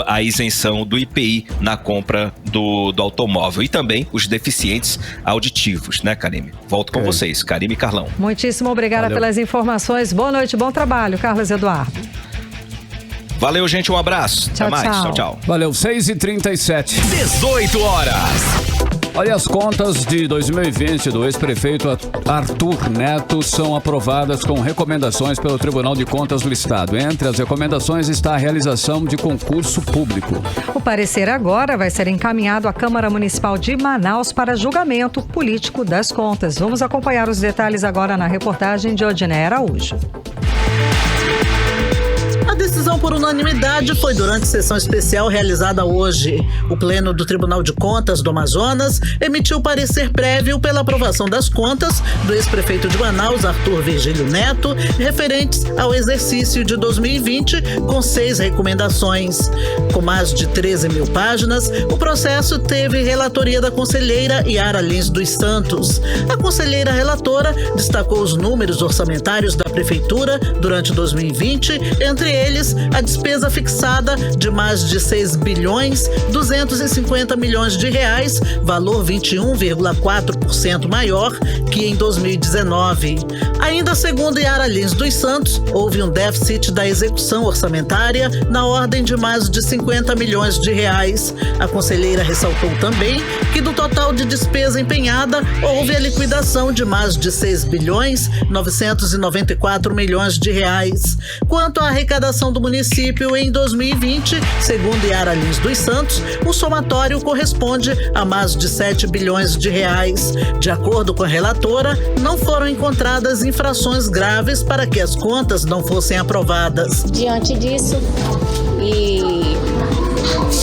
a isenção do IPI na compra do automóvel e também os deficientes auditivos, Karime? Volto com vocês, Karime e Carlão. Muitíssimo obrigada pelas informações. Boa noite, bom trabalho, Carlos Eduardo. Valeu, gente, um abraço. Tchau, até mais. tchau. Tchau, tchau. Valeu, 6h37. 18 horas. Olha, as contas de 2020 do ex-prefeito Arthur Neto são aprovadas com recomendações pelo Tribunal de Contas do Estado. Entre as recomendações está a realização de concurso público. O parecer agora vai ser encaminhado à Câmara Municipal de Manaus para julgamento político das contas. Vamos acompanhar os detalhes agora na reportagem de Odiné Araújo. A decisão por unanimidade foi durante sessão especial realizada hoje. O Pleno do Tribunal de Contas do Amazonas emitiu parecer prévio pela aprovação das contas do ex-prefeito de Manaus, Arthur Virgílio Neto, referentes ao exercício de 2020, com 6 recomendações. Com mais de 13 mil páginas, o processo teve relatoria da conselheira Yara Lins dos Santos. A conselheira relatora destacou os números orçamentários da Prefeitura durante 2020, entre eles a despesa fixada de mais de 6 bilhões 250 milhões de reais, valor 21,4% maior que em 2019. Ainda segundo Yara Lins dos Santos, houve um déficit da execução orçamentária na ordem de mais de 50 milhões de reais. A conselheira ressaltou também que do total de despesa empenhada, houve a liquidação de mais de 6 bilhões 994 milhões de reais. Quanto à arrecadação do município em 2020, segundo Yara Lins dos Santos, o somatório corresponde a mais de 7 bilhões de reais. De acordo com a relatora, não foram encontradas infrações graves para que as contas não fossem aprovadas. Diante disso, e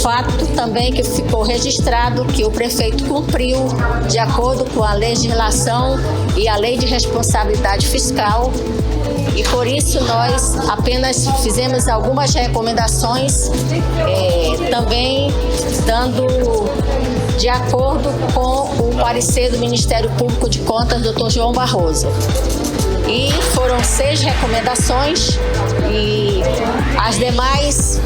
fato também que ficou registrado que o prefeito cumpriu de acordo com a legislação e a lei de responsabilidade fiscal, e por isso nós apenas fizemos algumas recomendações, também dando de acordo com o parecer do Ministério Público de Contas, Dr. João Barroso. E foram 6 recomendações e as demais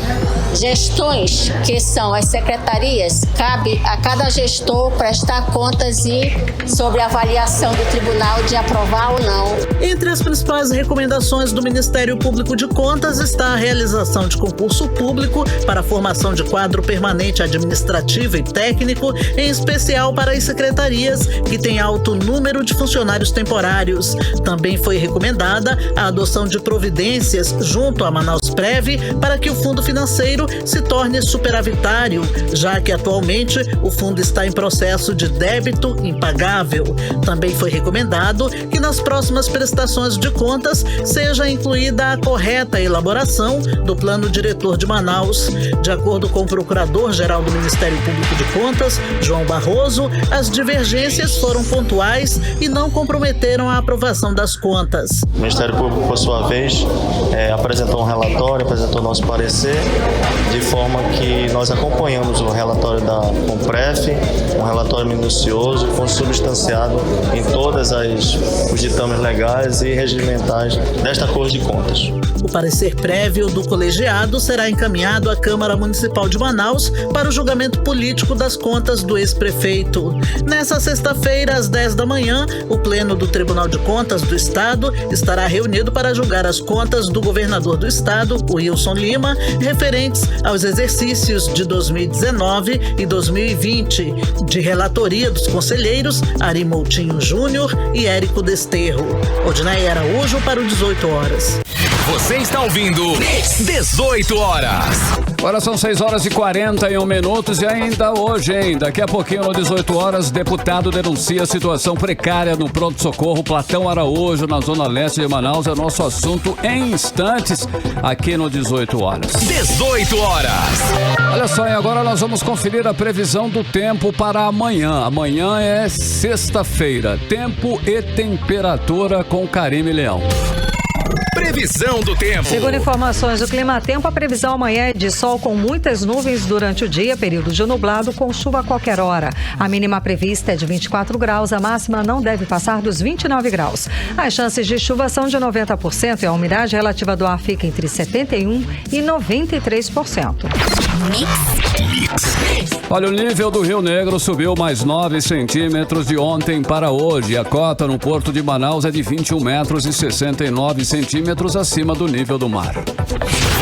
gestões, que são as secretarias, cabe a cada gestor prestar contas e sobre a avaliação do tribunal de aprovar ou não. Entre as principais recomendações do Ministério Público de Contas está a realização de concurso público para a formação de quadro permanente administrativo e técnico, em especial para as secretarias, que têm alto número de funcionários temporários. Também foi recomendada a adoção de providências junto à Manausprev para que o fundo financeiro se torne superavitário, já que atualmente o fundo está em processo de débito impagável. Também foi recomendado que nas próximas prestações de contas seja incluída a correta elaboração do plano diretor de Manaus. De acordo com o Procurador-Geral do Ministério Público de Contas, João Barroso, as divergências foram pontuais e não comprometeram a aprovação das contas. O Ministério Público, por sua vez, apresentou um relatório, apresentou nosso parecer, de forma que nós acompanhamos o relatório da Compref, um relatório minucioso, consubstanciado em todas os ditames legais e regimentais desta Corte de Contas. O parecer prévio do colegiado será encaminhado à Câmara Municipal de Manaus para o julgamento político das contas do ex-prefeito. Nessa sexta-feira, às 10 da manhã, o Pleno do Tribunal de Contas do Estado estará reunido para julgar as contas do governador do Estado, Wilson Lima, referentes aos exercícios de 2019 e 2020, de relatoria dos conselheiros Ari Moutinho Júnior e Érico Desterro. Odinaia Araújo para o 18 horas. Você está ouvindo 18 horas. Agora são 6h41 e ainda hoje, daqui a pouquinho, no 18 horas, deputado denuncia a situação precária no pronto-socorro Platão Araújo, na zona leste de Manaus. É nosso assunto em instantes aqui no 18 horas. 18 horas. Olha só, e agora nós vamos conferir a previsão do tempo para amanhã. Amanhã é sexta-feira. Tempo e temperatura com Karime Leão. Previsão do tempo. Segundo informações do Climatempo, a previsão amanhã é de sol com muitas nuvens durante o dia, período de nublado com chuva a qualquer hora. A mínima prevista é de 24 graus, a máxima não deve passar dos 29 graus. As chances de chuva são de 90% e a umidade relativa do ar fica entre 71% e 93%. Olha, o nível do Rio Negro subiu mais 9 centímetros de ontem para hoje. A cota no Porto de Manaus é de 21 metros e 69 centímetros acima do nível do mar.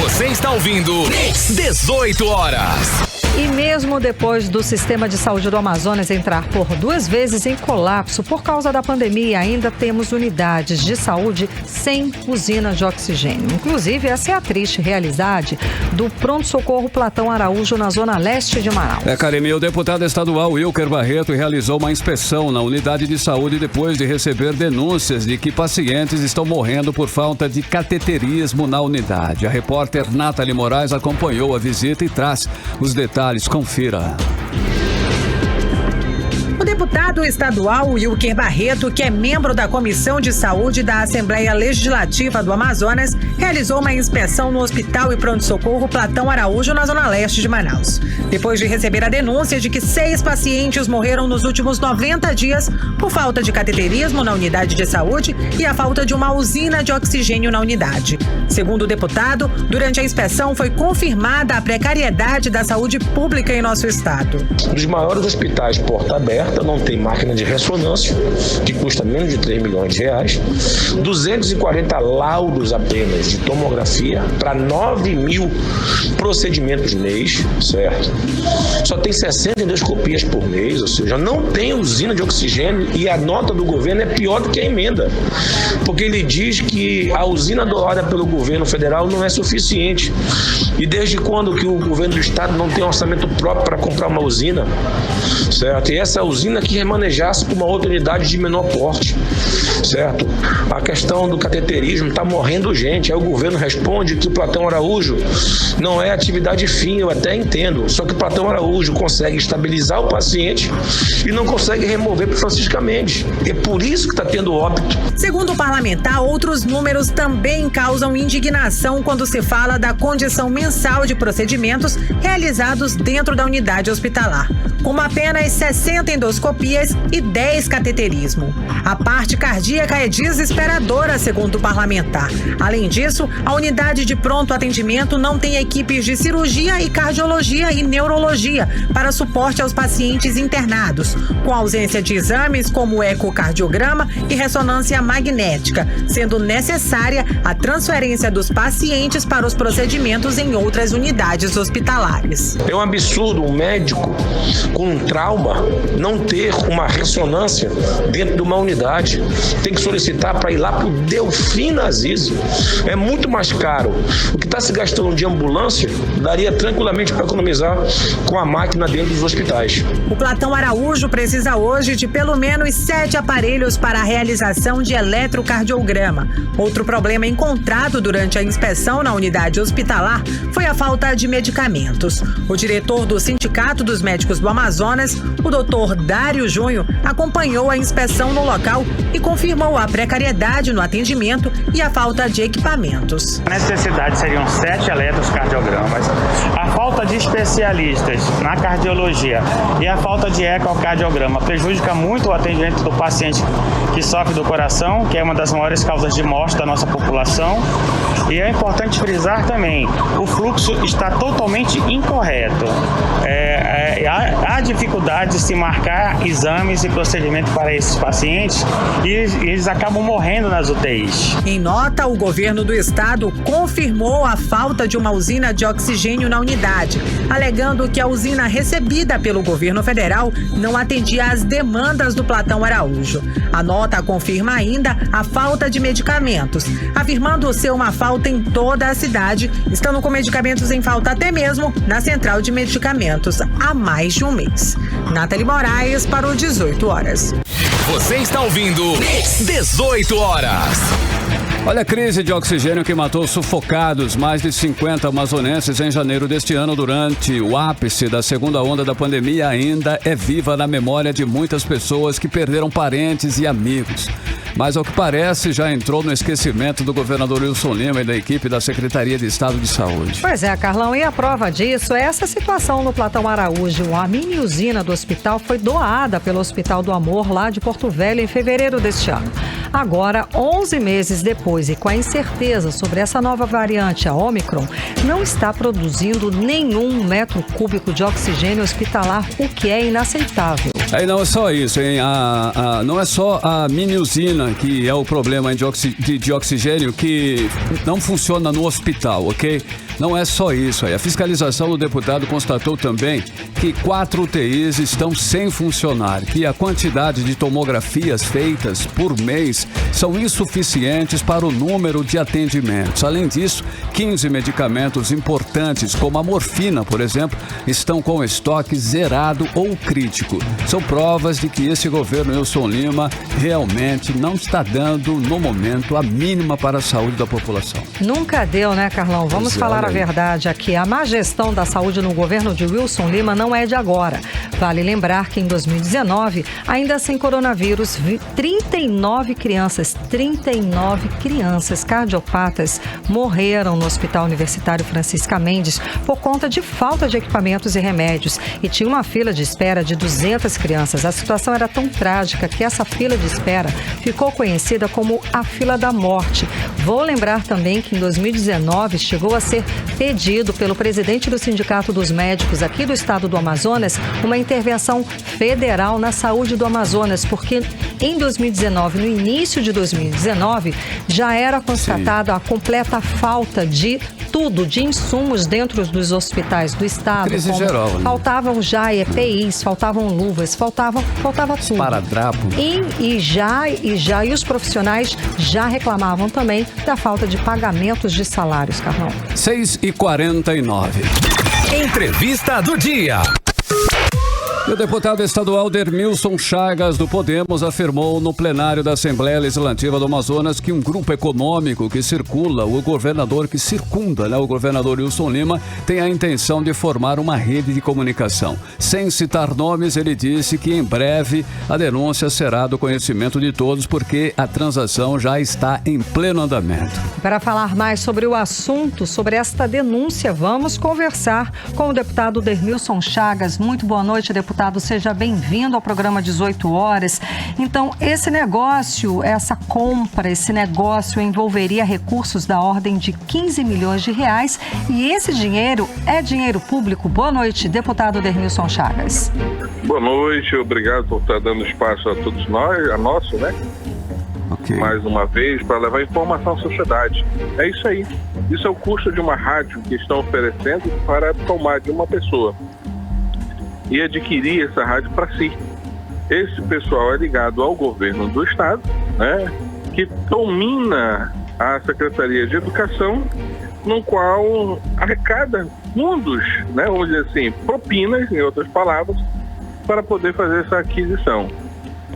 Você está ouvindo 18 horas. E mesmo depois do sistema de saúde do Amazonas entrar por 2 vezes em colapso por causa da pandemia, ainda temos unidades de saúde sem usinas de oxigênio. Inclusive, essa é a triste realidade do pronto-socorro Platão Araújo, na zona leste de Manaus. Karime, o deputado estadual Wilker Barreto realizou uma inspeção na unidade de saúde depois de receber denúncias de que pacientes estão morrendo por falta de cateterismo na unidade. A repórter Nathalie Moraes acompanhou a visita e traz os detalhes. Confira. O deputado estadual Wilker Barreto, que é membro da Comissão de Saúde da Assembleia Legislativa do Amazonas, realizou uma inspeção no Hospital e Pronto-Socorro Platão Araújo, na zona leste de Manaus. Depois de receber a denúncia de que 6 pacientes morreram nos últimos 90 dias por falta de cateterismo na unidade de saúde e a falta de uma usina de oxigênio na unidade. Segundo o deputado, durante a inspeção foi confirmada a precariedade da saúde pública em nosso estado. Um dos maiores hospitais porta aberta, não tem máquina de ressonância, que custa menos de 3 milhões de reais, 240 laudos apenas de tomografia para 9 mil procedimentos mês, certo? Só tem 60 endoscopias por mês, ou seja, não tem usina de oxigênio, e a nota do governo é pior do que a emenda, porque ele diz que a usina doada pelo governo federal não é suficiente. E desde quando que o governo do estado não tem orçamento próprio para comprar uma usina, certo? E essa usina que remanejasse para uma outra unidade de menor porte, certo? A questão do cateterismo está morrendo gente. Aí o governo responde que o Platão Araújo não é atividade fim, eu até entendo, só que o Platão Araújo consegue estabilizar o paciente e não consegue remover para Francisca Mendes. É por isso que está tendo óbito. Segundo o parlamentar, outros números também causam indignação quando se fala da condição mensal de procedimentos realizados dentro da unidade hospitalar, como apenas 60 endoscopias e 10 cateterismo. A parte cardíaca cardíaca é desesperadora, segundo o parlamentar. Além disso, a unidade de pronto atendimento não tem equipes de cirurgia e cardiologia e neurologia para suporte aos pacientes internados, com ausência de exames como ecocardiograma e ressonância magnética, sendo necessária a transferência dos pacientes para os procedimentos em outras unidades hospitalares. É um absurdo um médico com um trauma não ter uma ressonância dentro de uma unidade. Tem que solicitar para ir lá para o Delfim Aziz. É muito mais caro. O que está se gastando de ambulância daria tranquilamente para economizar com a máquina dentro dos hospitais. O Platão Araújo precisa hoje de pelo menos 7 aparelhos para a realização de eletrocardiograma. Outro problema encontrado durante a inspeção na unidade hospitalar foi a falta de medicamentos. O diretor do Sindicato dos Médicos do Amazonas, o Dr. Dário Júnior, acompanhou a inspeção no local e confirmou a precariedade no atendimento e a falta de equipamentos. A necessidade seriam 7 eletrocardiogramas. A falta de especialistas na cardiologia e a falta de ecocardiograma prejudica muito o atendimento do paciente que sofre do coração, que é uma das maiores causas de morte da nossa população. E é importante frisar também, o fluxo está totalmente incorreto. Há dificuldade de se marcar exames e procedimentos para esses pacientes e eles acabam morrendo nas UTIs. Em nota, o governo do estado confirmou a falta de uma usina de oxigênio na unidade, alegando que a usina recebida pelo governo federal não atendia às demandas do Platão Araújo. A nota confirma ainda a falta de medicamentos, afirmando ser uma falta em toda a cidade, estando com medicamentos em falta até mesmo na central de medicamentos há mais de um mês. Nathalie Moraes para o 18 horas. Você está ouvindo 18 horas. Olha a crise de oxigênio que matou sufocados mais de 50 amazonenses em janeiro deste ano durante o ápice da segunda onda da pandemia ainda é viva na memória de muitas pessoas que perderam parentes e amigos. Mas, ao que parece, já entrou no esquecimento do governador Wilson Lima e da equipe da Secretaria de Estado de Saúde. Pois é, Carlão, e a prova disso é essa situação no Platão Araújo. A mini usina do hospital foi doada pelo Hospital do Amor, lá de Porto Velho, em fevereiro deste ano. Agora, 11 meses depois, e com a incerteza sobre essa nova variante, a Omicron, não está produzindo nenhum metro cúbico de oxigênio hospitalar, o que é inaceitável. Aí não é só isso, hein? Não é só a mini usina que é o problema de oxigênio que não funciona no hospital, ok? Não é só isso. A fiscalização do deputado constatou também que 4 UTIs estão sem funcionar, que a quantidade de tomografias feitas por mês são insuficientes para o número de atendimentos. Além disso, 15 medicamentos importantes, como a morfina, por exemplo, estão com estoque zerado ou crítico. São provas de que esse governo Wilson Lima realmente não está dando, no momento, a mínima para a saúde da população. Nunca deu, né, Carlão? Vamos falar a verdade aqui. A má gestão da saúde no governo de Wilson Lima não é de agora. Vale lembrar que em 2019, ainda sem coronavírus, 39 crianças cardiopatas morreram no Hospital Universitário Francisca Mendes por conta de falta de equipamentos e remédios. E tinha uma fila de espera de 200 crianças. A situação era tão trágica que essa fila de espera ficou conhecida como a fila da morte. Vou lembrar também que em 2019 chegou a ser pedido pelo presidente do Sindicato dos Médicos aqui do estado do Amazonas uma intervenção federal na saúde do Amazonas, porque em 2019, no início de 2019, já era constatada a completa falta de tudo, de insumos dentro dos hospitais do estado. Crise geral, né? Faltavam já EPIs, faltavam luvas, faltava tudo. Esparadrapo. E os profissionais já reclamavam também da falta de pagamentos de salários, Carlão. 6h49. Entrevista do dia. E o deputado estadual Dermilson Chagas, do Podemos, afirmou no plenário da Assembleia Legislativa do Amazonas que um grupo econômico que circunda o governador Wilson Lima tem a intenção de formar uma rede de comunicação. Sem citar nomes, ele disse que em breve a denúncia será do conhecimento de todos, porque a transação já está em pleno andamento. Para falar mais sobre o assunto, sobre esta denúncia, vamos conversar com o deputado Dermilson Chagas. Muito boa noite, deputado. deputado, seja bem-vindo ao programa 18 horas. Então, esse negócio, essa compra, esse negócio envolveria recursos da ordem de 15 milhões de reais e esse dinheiro é dinheiro público. Boa noite, deputado Dermilson Chagas. Boa noite, obrigado por estar dando espaço a todos nós, a nosso, né? Mais uma vez, para levar informação à sociedade. É isso aí. Isso é o custo de uma rádio que estão oferecendo para tomar de uma pessoa e adquirir essa rádio para si. Esse pessoal é ligado ao governo do estado, né, que domina a Secretaria de Educação, no qual arrecada fundos, né, vamos dizer assim, propinas, em outras palavras, para poder fazer essa aquisição.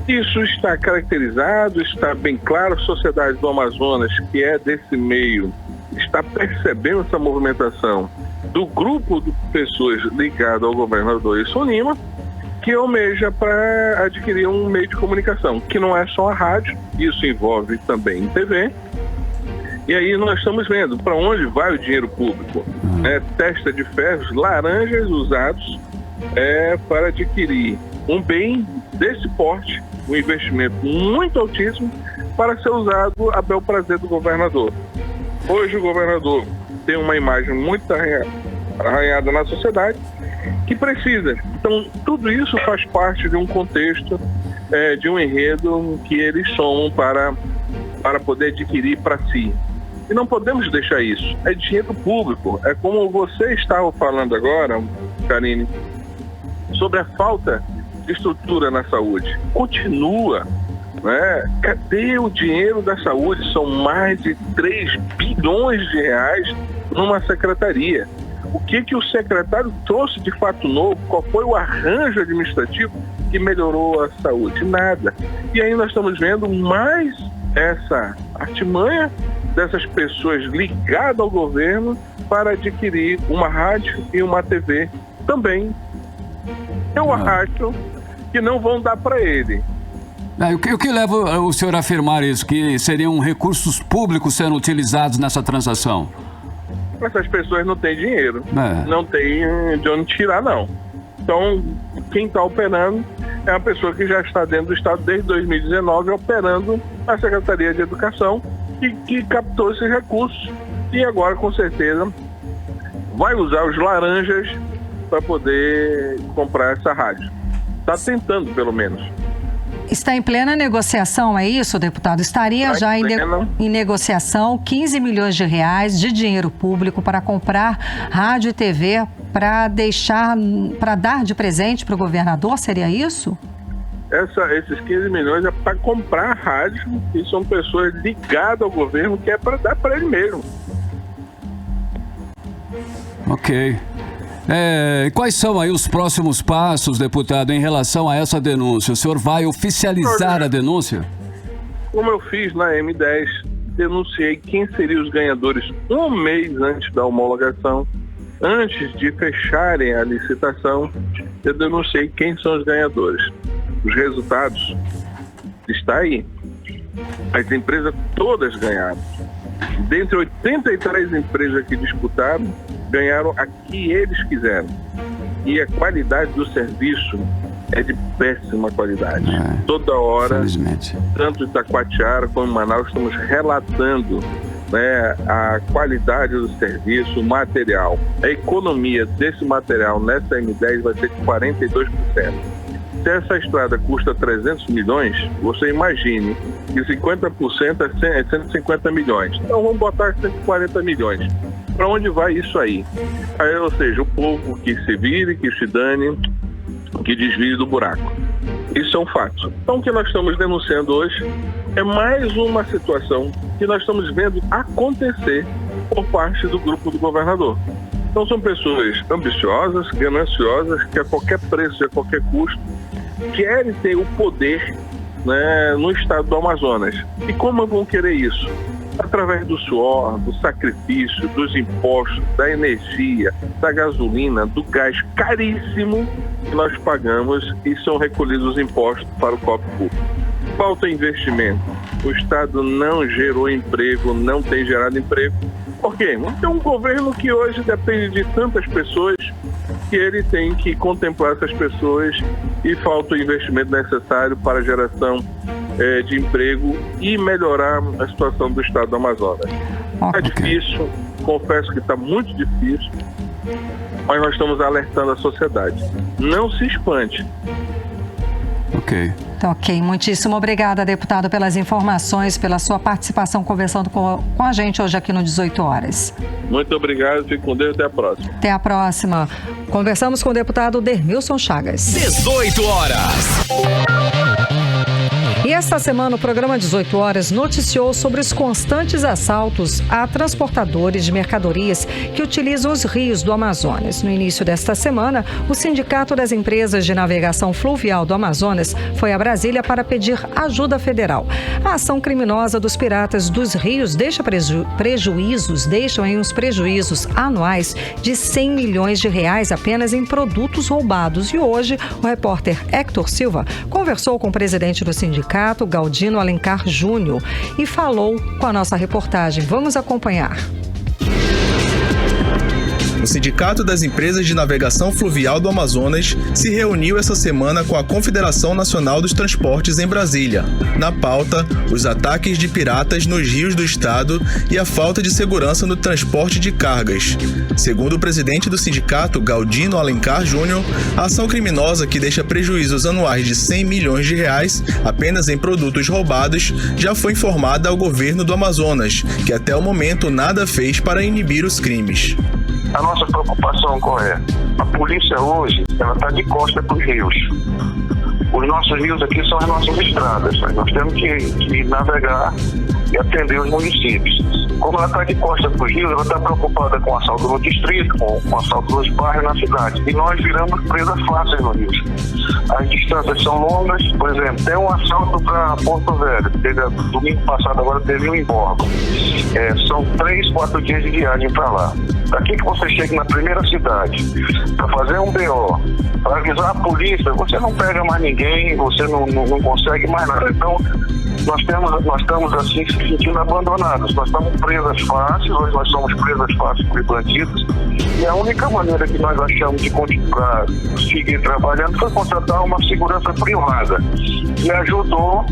Isso está caracterizado, está bem claro, a sociedade do Amazonas, que é desse meio, está percebendo essa movimentação do grupo de pessoas ligadas ao governador Wilson Lima, que almeja para adquirir um meio de comunicação, que não é só a rádio, isso envolve também TV. E aí nós estamos vendo para onde vai o dinheiro público. Testa de ferros, laranjas usados para adquirir um bem desse porte, um investimento muito altíssimo, para ser usado a bel prazer do governador. Hoje o governador tem uma imagem muito arranhada na sociedade que precisa. Então, tudo isso faz parte de um contexto, de um enredo que eles somam para poder adquirir para si. E não podemos deixar isso. É dinheiro público. É como você estava falando agora, Karine, sobre a falta de estrutura na saúde. Continua, né? Cadê o dinheiro da saúde? São mais de 3 bilhões de reais numa secretaria. O que o secretário trouxe de fato novo? Qual foi o arranjo administrativo que melhorou a saúde? Nada. E aí nós estamos vendo mais essa artimanha dessas pessoas ligadas ao governo para adquirir uma rádio e uma TV também. Eu acho que não vão dar para ele. O que leva o senhor a afirmar isso? Que seriam recursos públicos sendo utilizados nessa transação? Essas pessoas não têm dinheiro, não tem de onde tirar, não. Então, quem está operando é uma pessoa que já está dentro do Estado desde 2019, operando a Secretaria de Educação, que captou esses recursos e agora, com certeza, vai usar os laranjas para poder comprar essa rádio. Está tentando, pelo menos. Está em plena negociação, é isso, deputado? Estaria já em negociação 15 milhões de reais de dinheiro público para comprar rádio e TV para dar de presente para o governador, seria isso? Esses 15 milhões é para comprar rádio e são pessoas ligadas ao governo que é para dar para ele mesmo. Ok. Quais são aí os próximos passos, deputado, em relação a essa denúncia? O senhor vai oficializar a denúncia? Como eu fiz na M10, denunciei quem seriam os ganhadores um mês antes da homologação, antes de fecharem a licitação, eu denunciei quem são os ganhadores. Os resultados estão aí. As empresas todas ganharam. Dentre 83 empresas que disputaram, ganharam a que eles quiseram. E a qualidade do serviço é de péssima qualidade. Toda hora, tanto em Itacoatiara como em Manaus, estamos relatando, né, a qualidade do serviço, o material. A economia desse material nessa M10 vai ser de 42%. Se essa estrada custa 300 milhões, você imagine que 50% é 150 milhões. Então vamos botar 140 milhões. Para onde vai isso aí? Ou seja, o povo que se vire, que se dane, que desvie do buraco. Isso é um fato. Então o que nós estamos denunciando hoje é mais uma situação que nós estamos vendo acontecer por parte do grupo do governador. Então são pessoas ambiciosas, gananciosas, que a qualquer preço e a qualquer custo querem ter o poder, né, no estado do Amazonas. E como vão querer isso? Através do suor, do sacrifício, dos impostos, da energia, da gasolina, do gás caríssimo que nós pagamos e são recolhidos os impostos para o cofre público. Falta investimento. O Estado não gerou emprego, não tem gerado emprego. Por quê? Tem um governo que hoje depende de tantas pessoas que ele tem que contemplar essas pessoas e falta o investimento necessário para a geração de emprego e melhorar a situação do estado do Amazonas. É difícil, confesso que está muito difícil, mas nós estamos alertando a sociedade. Não se espante. Ok, muitíssimo obrigada, deputado, pelas informações, pela sua participação conversando com a gente hoje aqui no 18 horas. Muito obrigado, fique com Deus, até a próxima. Até a próxima. Conversamos com o deputado Dermilson Chagas. 18 horas. E esta semana o programa 18 Horas noticiou sobre os constantes assaltos a transportadores de mercadorias que utilizam os rios do Amazonas. No início desta semana, o Sindicato das Empresas de Navegação Fluvial do Amazonas foi a Brasília para pedir ajuda federal. A ação criminosa dos piratas dos rios deixa uns prejuízos anuais de R$100 milhões apenas em produtos roubados. E hoje, o repórter Héctor Silva conversou com o presidente do sindicato, Galdino Alencar Júnior, e falou com a nossa reportagem. Vamos acompanhar. O Sindicato das Empresas de Navegação Fluvial do Amazonas se reuniu essa semana com a Confederação Nacional dos Transportes em Brasília. Na pauta, os ataques de piratas nos rios do estado e a falta de segurança no transporte de cargas. Segundo o presidente do sindicato, Galdino Alencar Júnior, a ação criminosa que deixa prejuízos anuais de R$100 milhões apenas em produtos roubados já foi informada ao governo do Amazonas, que até o momento nada fez para inibir os crimes. A nossa preocupação qual é? A polícia hoje, ela está de costa para os rios. Os nossos rios aqui são as nossas estradas. Nós temos que navegar e atender os municípios. Como ela está de costa para os rios, ela está preocupada com o assalto no distrito, com o assalto nos bairros na cidade. E nós viramos presas fáceis nos rios. As distâncias são longas. Por exemplo, tem um assalto para Porto Velho. Domingo passado agora teve um em Borba. São 3-4 dias de viagem para lá. Daqui que você chega na primeira cidade para fazer um BO, para avisar a polícia, você não pega mais ninguém, você não consegue mais nada. Então, nós estamos assim se sentindo abandonados. Nós estamos presas fáceis, hoje nós somos presas fáceis por bandidos. E a única maneira que nós achamos de continuar seguir trabalhando foi contratar uma segurança privada. E ajudou,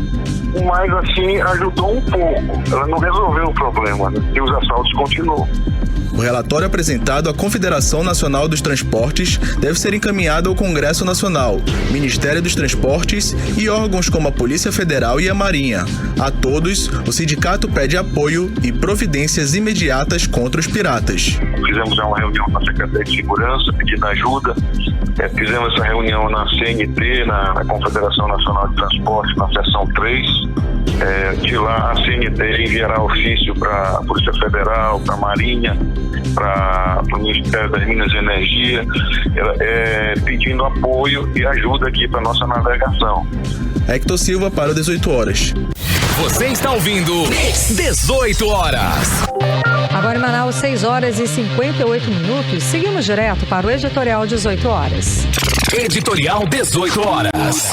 mas assim, ajudou um pouco. Ela não resolveu o problema, né? E os assaltos continuam. O relatório apresentado à Confederação Nacional dos Transportes deve ser encaminhado ao Congresso Nacional, Ministério dos Transportes e órgãos como a Polícia Federal e a Marinha. A todos, o sindicato pede apoio e providências imediatas contra os piratas. Fizemos uma reunião com a Secretaria de Segurança pedindo ajuda. Fizemos essa reunião na CNT, na Confederação Nacional de Transportes, na seção 3. De lá, a CNT enviará ofício para a Polícia Federal, para a Marinha, para o Ministério das Minas e Energia, pedindo apoio e ajuda aqui para a nossa navegação. Héctor Silva para o 18 Horas. Você está ouvindo 18 Horas. Agora em Manaus, 6 horas e 58 minutos. Seguimos direto para o Editorial 18 Horas. Editorial 18 Horas.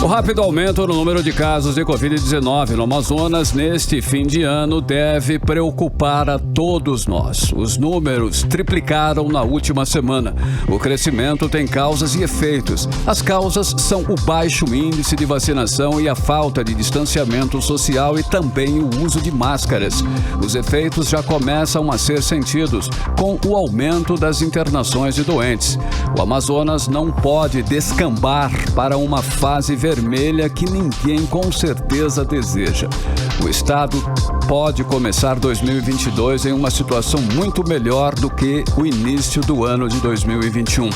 O rápido aumento no número de casos de Covid-19 no Amazonas neste fim de ano deve preocupar a todos nós. Os números triplicaram na última semana. O crescimento tem causas e efeitos. As causas são o baixo índice de vacinação e a falta de distanciamento social e também o uso de máscaras. Os efeitos já começam a ser sentidos com o aumento das internações de doentes. O Amazonas não pode descambar para uma fase vermelha que ninguém com certeza deseja. O estado pode começar 2022 em uma situação muito melhor do que o início do ano de 2021.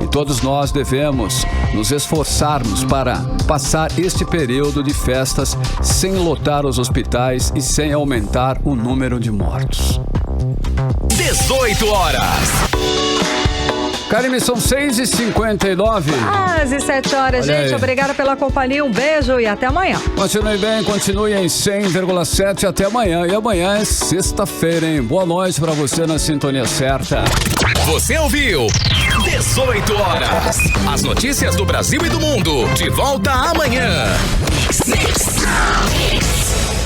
E todos nós devemos nos esforçarmos para passar este período de festas sem lotar os hospitais e sem aumentar o número de mortos. 18 Horas. Karime, são 6h59. Quase 7 horas, Olha gente. aí. Obrigada pela companhia. Um beijo e até amanhã. Continue bem, continue em 100,7 até amanhã. E amanhã é sexta-feira, hein? Boa noite pra você na sintonia certa. Você ouviu 18 Horas. As notícias do Brasil e do mundo. De volta amanhã.